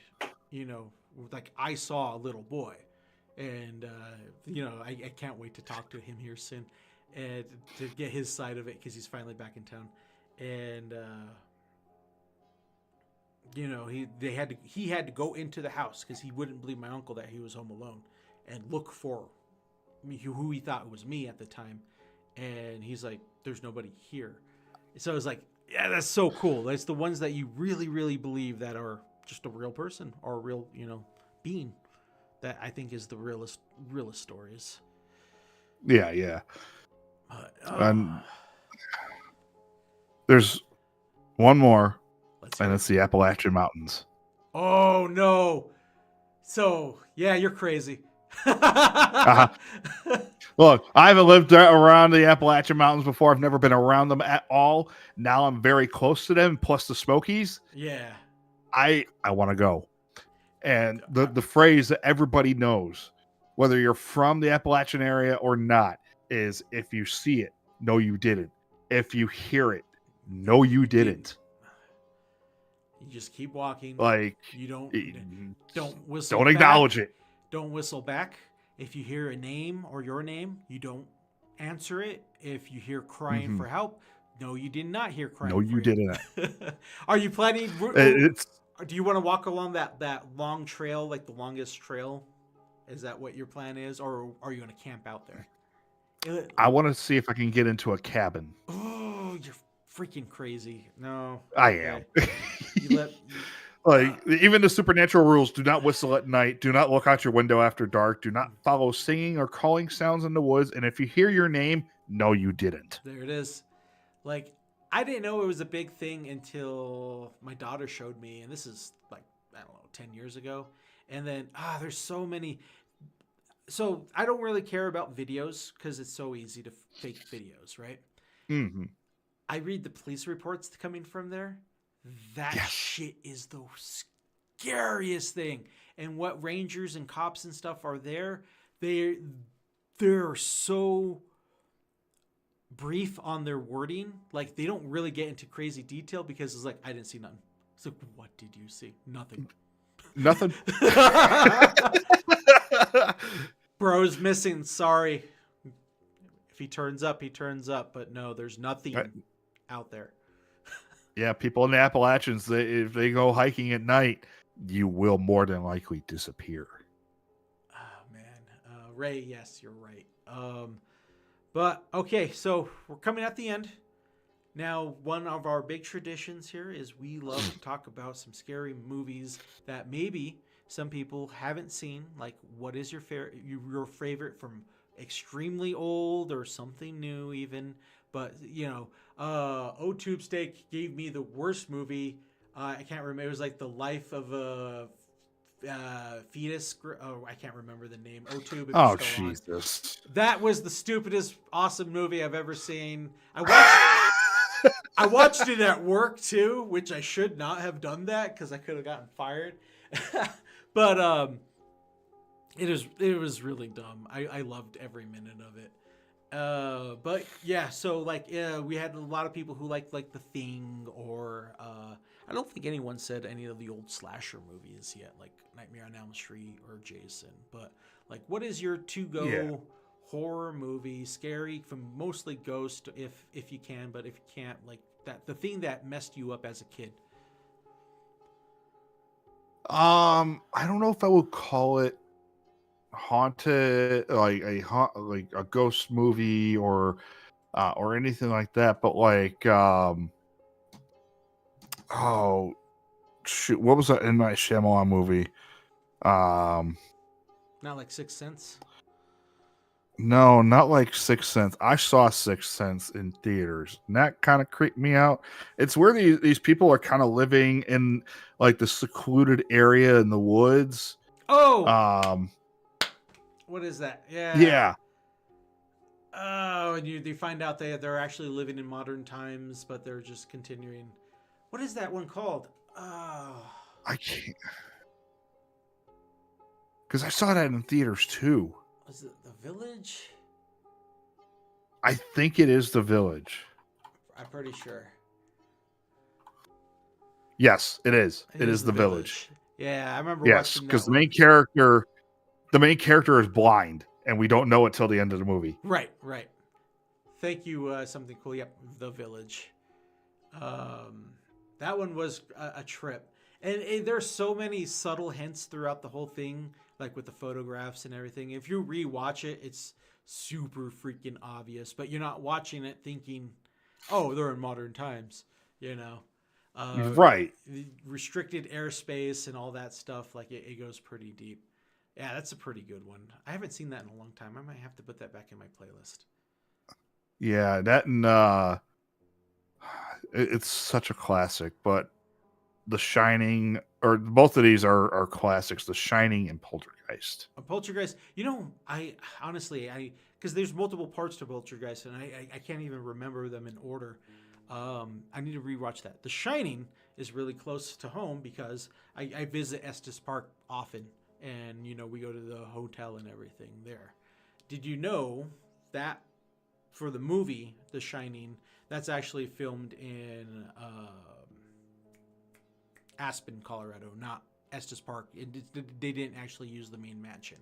like I saw a little boy, and I can't wait to talk to him here soon, and to get his side of it because he's finally back in town, and. He had to go into the house because he wouldn't believe my uncle that he was home alone and look for me, who he thought was me at the time. And he's like, there's nobody here. So I was like, yeah, that's so cool. That's the ones that you really, really believe that are just a real person or a real, being. That I think is the realest stories.
Yeah. And there's one more. And it's the Appalachian Mountains.
Oh, no. So, yeah, you're crazy.
Look, I haven't lived around the Appalachian Mountains before. I've never been around them at all. Now I'm very close to them, plus the Smokies.
Yeah.
I want to go. And the phrase that everybody knows, whether you're from the Appalachian area or not, is if you see it, no, you didn't. If you hear it, no, you didn't.
You just keep walking.
Like
you don't whistle.
Don't acknowledge it.
Don't whistle back. If you hear a name or your name, you don't answer it. If you hear crying for help, no, you did not hear crying.
No, you didn't.
Are you planning? Do you want to walk along that long trail, like the longest trail? Is that what your plan is, or are you going to camp out there?
I want to see if I can get into a cabin.
Oh, you're freaking crazy. No,
I am.
Like
even the supernatural rules: do not whistle at night, do not look out your window after dark, do not follow singing or calling sounds in the woods, and if you hear your name, no, you didn't.
There it is. Like, I didn't know it was a big thing until my daughter showed me, and this is like, I don't know, 10 years ago. And then there's so many. So I don't really care about videos because it's so easy to fake videos, right?
Mm-hmm.
I read the police reports coming from there. That shit is the scariest thing. And what rangers and cops and stuff are there, they're so brief on their wording. Like, they don't really get into crazy detail because it's like, I didn't see nothing. It's like, what did you see? Nothing.
Nothing.
Bro's missing. Sorry. If he turns up, he turns up. But no, there's nothing out there.
Yeah, people in the Appalachians, if they go hiking at night, you will more than likely disappear.
Oh, man. Ray, yes, you're right. But, okay, so we're coming at the end. Now, one of our big traditions here is we love to talk about some scary movies that maybe some people haven't seen. Like, what is your favorite from extremely old or something new even? But, O-Tube Steak gave me the worst movie. I can't remember. It was like The Life of a fetus. Oh, I can't remember the name. O-Tube. If
Oh
it's still on.
Jesus!
That was the stupidest, awesome movie I've ever seen. I watched it at work too, which I should not have done that because I could have gotten fired. But it was really dumb. I loved every minute of it. But yeah, so like we had a lot of people who liked like The Thing, or I don't think anyone said any of the old slasher movies yet, like Nightmare on Elm Street or Jason. But like, what is your to-go horror movie, scary, from mostly ghost if you can, but if you can't, like the thing that messed you up as a kid?
I don't know if I would call it haunted, like a ghost movie or anything like that, but like oh shoot, what was that M. Night Shyamalan movie?
Not like Sixth Sense.
No, not like Sixth Sense. I saw Sixth Sense in theaters, and that kind of creeped me out. It's where these people are kind of living in like the secluded area in the woods.
Oh, what is that?
Yeah.
Oh, and you find out they're actually living in modern times, but they're just continuing. What is that one called? Oh,
I can't, because I saw that in theaters too.
Was it The Village?
I think it is The Village.
I'm pretty sure.
Yes, it is. It is The Village.
Yeah, I remember
yes,
watching that.
Because the main character is blind, and we don't know it till the end of the movie.
Right. Thank you. Something cool. Yep, The Village. That one was a trip, and there's so many subtle hints throughout the whole thing, like with the photographs and everything. If you rewatch it, it's super freaking obvious, but you're not watching it thinking, "Oh, they're in modern times," you know.
Right.
Restricted airspace and all that stuff. Like it goes pretty deep. Yeah, that's a pretty good one. I haven't seen that in a long time. I might have to put that back in my playlist.
Yeah, that and it's such a classic. But The Shining, or both of these are classics. The Shining and Poltergeist.
Poltergeist. You know, I honestly, because there's multiple parts to Poltergeist, and I can't even remember them in order. I need to rewatch that. The Shining is really close to home because I visit Estes Park often, and you know we go to the hotel and everything there. Did you know that for the movie The Shining, that's actually filmed in Aspen, Colorado, not Estes Park. They didn't actually use the main mansion.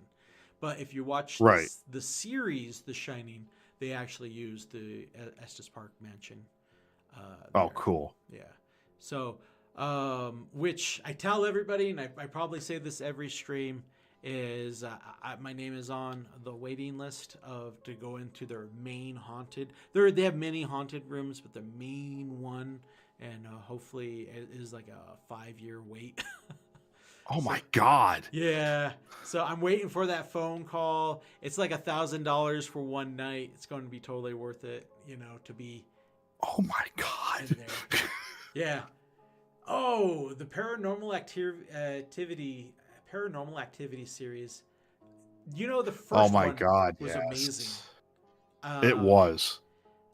But if you watch the series The Shining, they actually used the Estes Park mansion.
Oh, cool.
Yeah. So, which I tell everybody, and I probably say this every stream, is my name is on the waiting list to go into their main haunted. They have many haunted rooms, but the main one, and hopefully it is like a 5-year wait.
Oh my God.
Yeah. So I'm waiting for that phone call. It's like $1,000 for one night. It's going to be totally worth it, you know, to be.
Oh my God.
Yeah. Oh, the Paranormal Activity series. You know, the first one was amazing.
It was.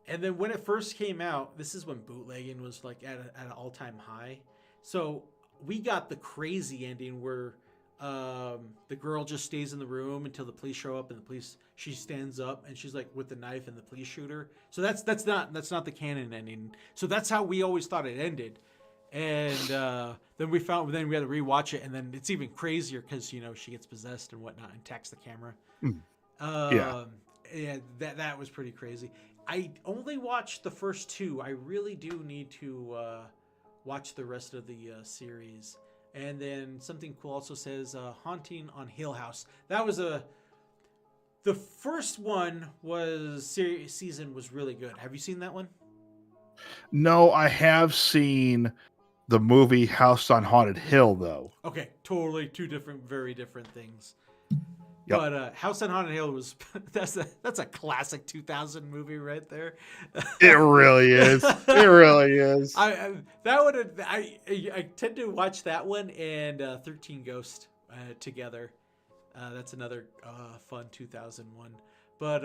And then when it first came out, this is when bootlegging was like at an all-time high. So we got the crazy ending where the girl just stays in the room until the police show up, and she stands up and she's like with the knife and the police shoot her. So that's not the canon ending. So that's how we always thought it ended. And then we had to rewatch it, and then it's even crazier because you know she gets possessed and whatnot and attacks the camera. Yeah, that was pretty crazy. I only watched the first two. I really do need to watch the rest of the series. And then something cool also says Haunting on Hill House. That was the first one season was really good. Have you seen that one?
No, I have seen the movie House on Haunted Hill, though.
Okay, totally two very different things.
Yep.
But House on Haunted Hill was that's a classic 2000 movie right there.
It really is. It really is.
I tend to watch that one and 13 Ghost together. That's another fun 2001. But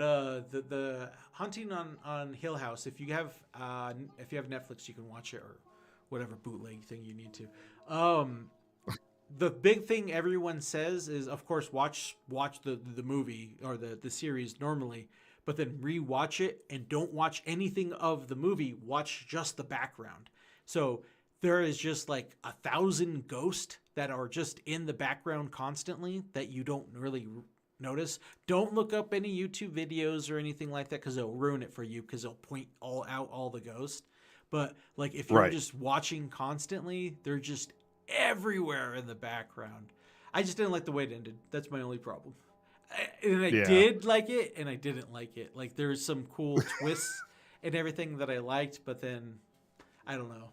the Hunting on Hill House, if you have Netflix, you can watch it, or whatever bootleg thing you need to. The big thing everyone says is, of course, watch the movie or the series normally, but then rewatch it and don't watch anything of the movie. Watch just the background. So there is just like 1,000 ghosts that are just in the background constantly that you don't really notice. Don't look up any YouTube videos or anything like that, because it'll ruin it for you, because it'll point all the ghosts. But like if you're just watching constantly, they're just everywhere in the background. I just didn't like the way it ended. That's my only problem. I did like it, and I didn't like it. Like there's some cool twists and everything that I liked, but then I don't know.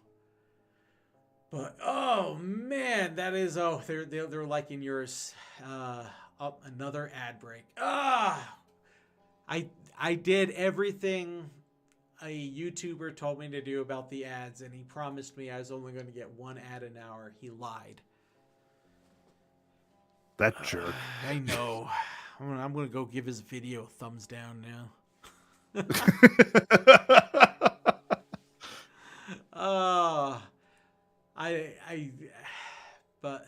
But oh man, that is they're liking yours. Up another ad break. I did everything a YouTuber told me to do about the ads, and he promised me I was only going to get one ad an hour. He lied.
That jerk.
I know. I'm going to go give his video a thumbs down now. But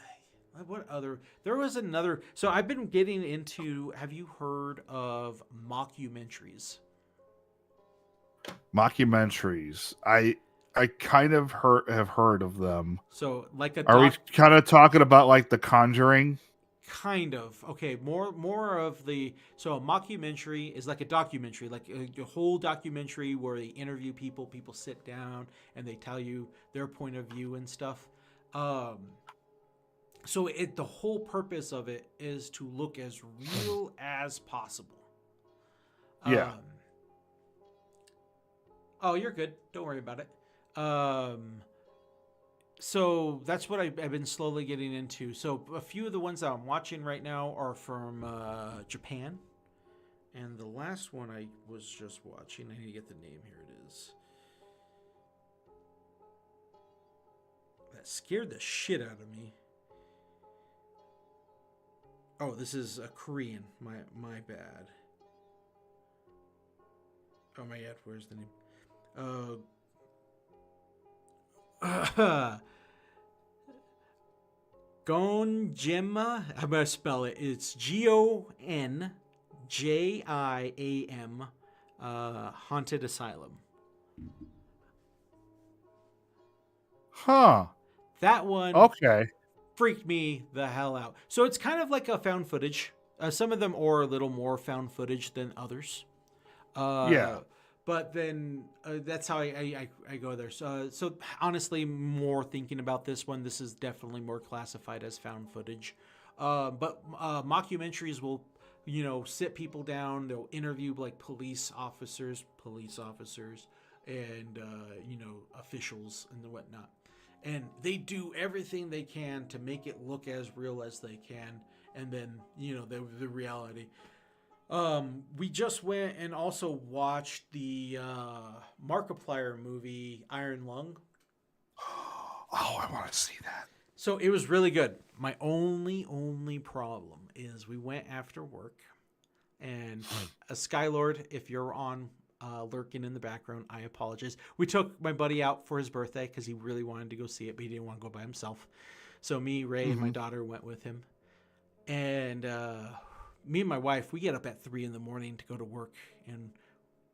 what other? There was another. So I've been getting into. Have you heard of mockumentaries?
Mockumentaries. I kind of have heard of them.
So like
are we kind of talking about like The Conjuring?
Kind of. Okay, more of the. So a mockumentary is like a documentary, like a whole documentary where they interview people sit down and they tell you their point of view and stuff. So the whole purpose of it is to look as real as possible.
Yeah.
Oh, you're good. Don't worry about it. So that's what I've been slowly getting into. So a few of the ones that I'm watching right now are from Japan. And the last one I was just watching, I need to get the name. Here it is. That scared the shit out of me. Oh, this is a Korean. My bad. Oh my god, where's the name? Gonjima. I'm gonna spell it. It's Gonjim. Haunted Asylum.
Huh.
That one.
Okay.
Freaked me the hell out. So it's kind of like a found footage. Some of them are a little more found footage than others.
Yeah.
But then that's how I go there. So honestly, more thinking about this one, this is definitely more classified as found footage. But mockumentaries will, sit people down. They'll interview like police officers, and officials and whatnot. And they do everything they can to make it look as real as they can. And then, the reality. We just went and also watched the Markiplier movie, Iron Lung.
Oh, I want to see that.
So it was really good. My only problem is we went after work. And Skylord, if you're on lurking in the background, I apologize. We took my buddy out for his birthday because he really wanted to go see it, but he didn't want to go by himself. So me, Ray, and my daughter went with him. And me and my wife, we get up at 3 a.m. to go to work. And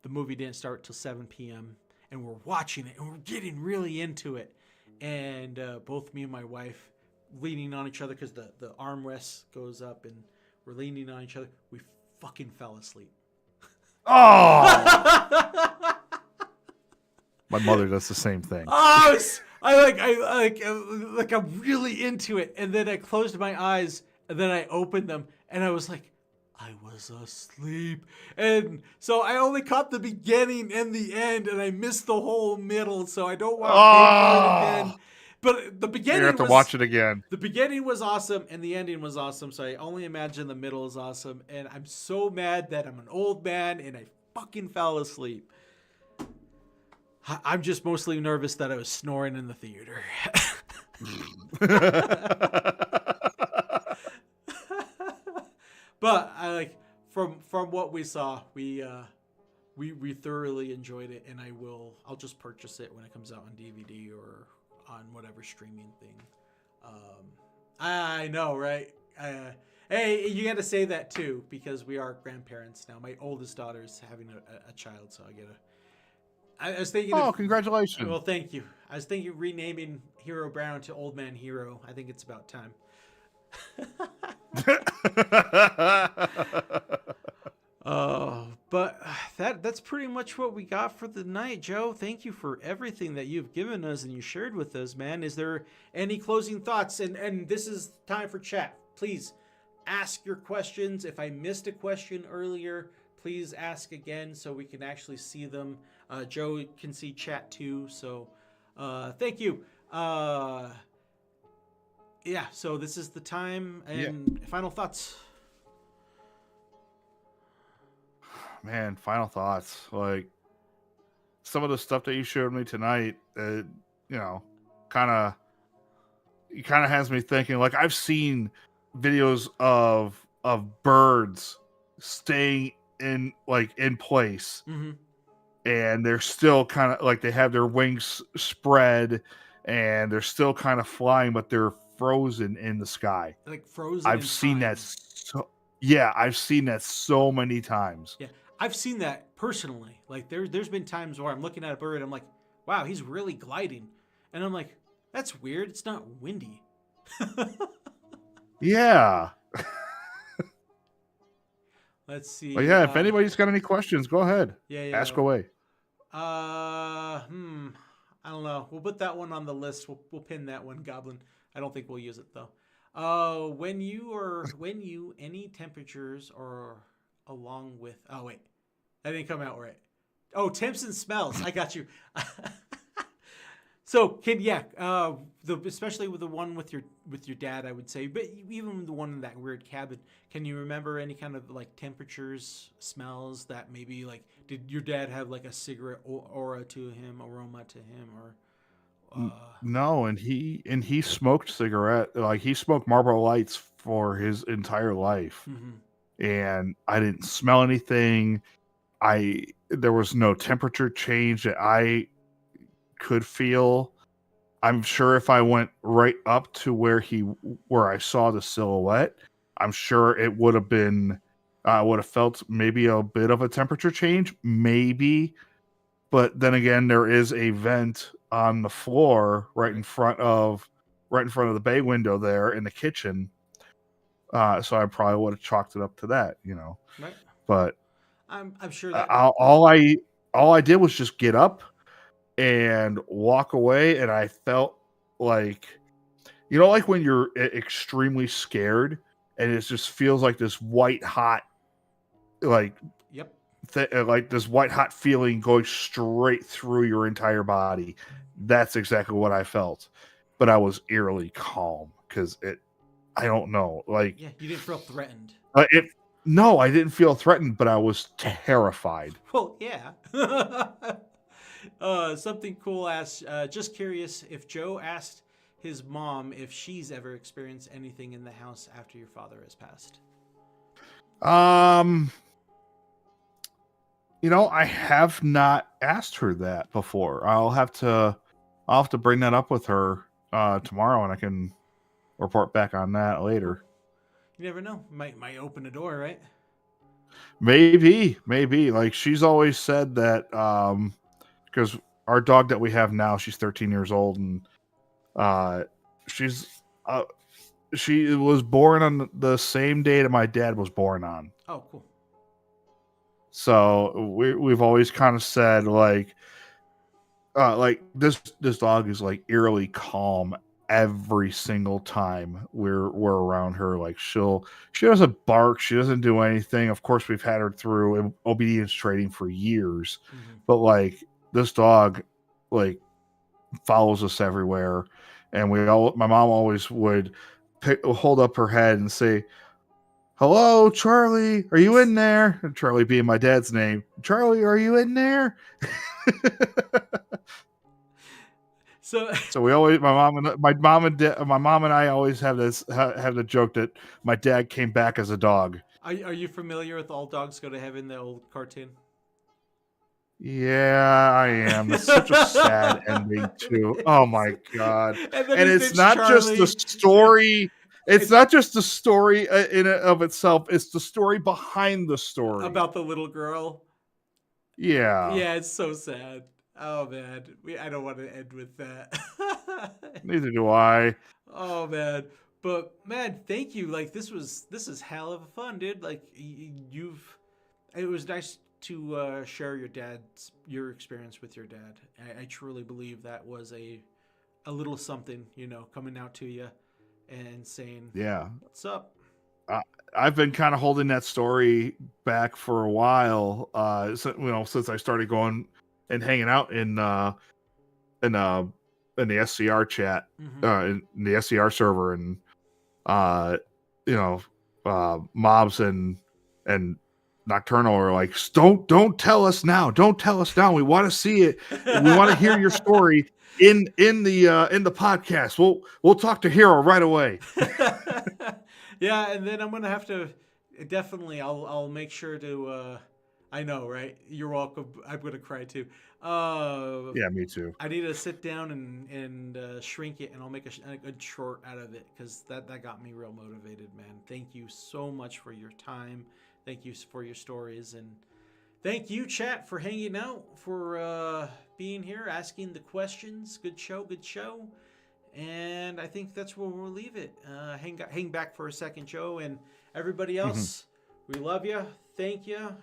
the movie didn't start till 7 p.m. And we're watching it, and we're getting really into it. And both me and my wife leaning on each other because the armrest goes up, and we're leaning on each other. We fucking fell asleep.
Oh! My mother does the same thing.
I'm really into it, and then I closed my eyes, and then I opened them, and I was like, I was asleep. And so I only caught the beginning and the end, and I missed the whole middle, so I don't want to pay for it again. But the beginning,
you have to watch it again.
The beginning was awesome, and the ending was awesome, so I only imagine the middle is awesome. And I'm so mad that I'm an old man, and I fucking fell asleep. I'm just mostly nervous that I was snoring in the theater. But I like from what we saw, we thoroughly enjoyed it, and I'll just purchase it when it comes out on DVD or on whatever streaming thing. I know, right? Hey, you got to say that too, because we are grandparents now. My oldest daughter's having a child, so I was thinking.
Oh, congratulations!
Well, thank you. I was thinking renaming Hero Brown to Old Man Hero. I think it's about time. But that's pretty much what we got for the night, Joe. Thank you for everything that you've given us and you shared with us, man. Is there any closing thoughts? And this is time for chat. Please ask your questions. If I missed a question earlier, please ask again so we can actually see them. Joe can see chat too, so thank you. Yeah, so this is the time. And final thoughts.
Man, final thoughts. Like, some of the stuff that you showed me tonight, kind of has me thinking. Like, I've seen videos of birds staying in place, and they're still kind of like they have their wings spread, and they're still kind of flying, but they're frozen in the sky.
Like frozen.
I've seen that. I've seen that so many times.
Yeah. I've seen that personally. Like there's been times where I'm looking at a bird and I'm like, wow, he's really gliding. And I'm like, that's weird. It's not windy.
Yeah.
Let's see.
But yeah, if anybody's got any questions, go ahead.
Yeah.
Ask away.
I don't know. We'll put that one on the list. We'll pin that one, Goblin. I don't think we'll use it though. When you any temperatures or along with that didn't come out right. Oh, temps and smells. I got you. So kid, especially with the one with your dad, I would say, but even the one in that weird cabin, can you remember any kind of like temperatures, smells that maybe like did your dad have like a cigarette aroma to him, or
no, and he smoked cigarette, like he smoked Marlboro Lights for his entire life. And I didn't smell anything. There was no temperature change that I could feel. I'm sure if I went right up to where I saw the silhouette, I'm sure it would have been, would have felt maybe a bit of a temperature change, maybe. But then again, there is a vent on the floor right in front of the bay window there in the kitchen. So I probably would have chalked it up to that,
Right.
But
I'm sure that
all I did was just get up and walk away, and I felt like, like when you're extremely scared, and it just feels like this white hot, like like this white hot feeling going straight through your entire body. That's exactly what I felt, but I was eerily calm because I don't know. Like,
you didn't feel threatened.
No, I didn't feel threatened, but I was terrified.
Well, yeah. Something cool asked, just curious if Joe asked his mom if she's ever experienced anything in the house after your father has passed.
I have not asked her that before. I'll have to bring that up with her tomorrow, and I can report back on that later.
You never know. Might open a door, right?
Maybe. Like, she's always said that, because our dog that we have now, she's 13 years old, and she was born on the same day that my dad was born on.
Oh, cool.
So we've always kind of said like this dog is like eerily calm every single time we're around her. Like, she doesn't bark, she doesn't do anything. Of course, we've had her through obedience training for years, but like, this dog like follows us everywhere, and my mom always would hold up her head and say, "Hello, Charlie, are you in there?" And Charlie being my dad's name. "Charlie, are you in there?" So we always, my mom and I always have the joke that my dad came back as a dog.
Are you familiar with All Dogs Go to Heaven, the old cartoon?
Yeah, I am. It's such a sad ending too. Oh my god!
And then
And
his
it's
name's
not just the
Charlie.
story. It's not just the story in and of itself. It's the story behind the story.
About the little girl.
Yeah.
Yeah, it's so sad. Oh man, I don't want to end with that.
Neither do I.
Oh man, but man, thank you. Like this is hell of fun, dude. Like it was nice to share your experience with your dad. I truly believe that was a little something, coming out to you and saying,
Yeah.
"What's up?"
I've been kind of holding that story back for a while. Since I started going and hanging out in the SCR chat, in the SCR server, and mobs and Nocturnal are like, don't tell us now. Don't tell us now. We want to see it. We want to hear your story in the podcast. We'll talk to Hero right away.
Yeah, and then I'm gonna have to definitely. I'll make sure to. I know, right? You're welcome. I'm gonna cry too.
Yeah, me too.
I need to sit down and shrink it, and I'll make a good short out of it because that got me real motivated, man. Thank you so much for your time. Thank you for your stories, and thank you, chat, for hanging out, for being here, asking the questions. Good show. And I think that's where we'll leave it. Hang back for a second, Joe, and everybody else. We love you. Thank you.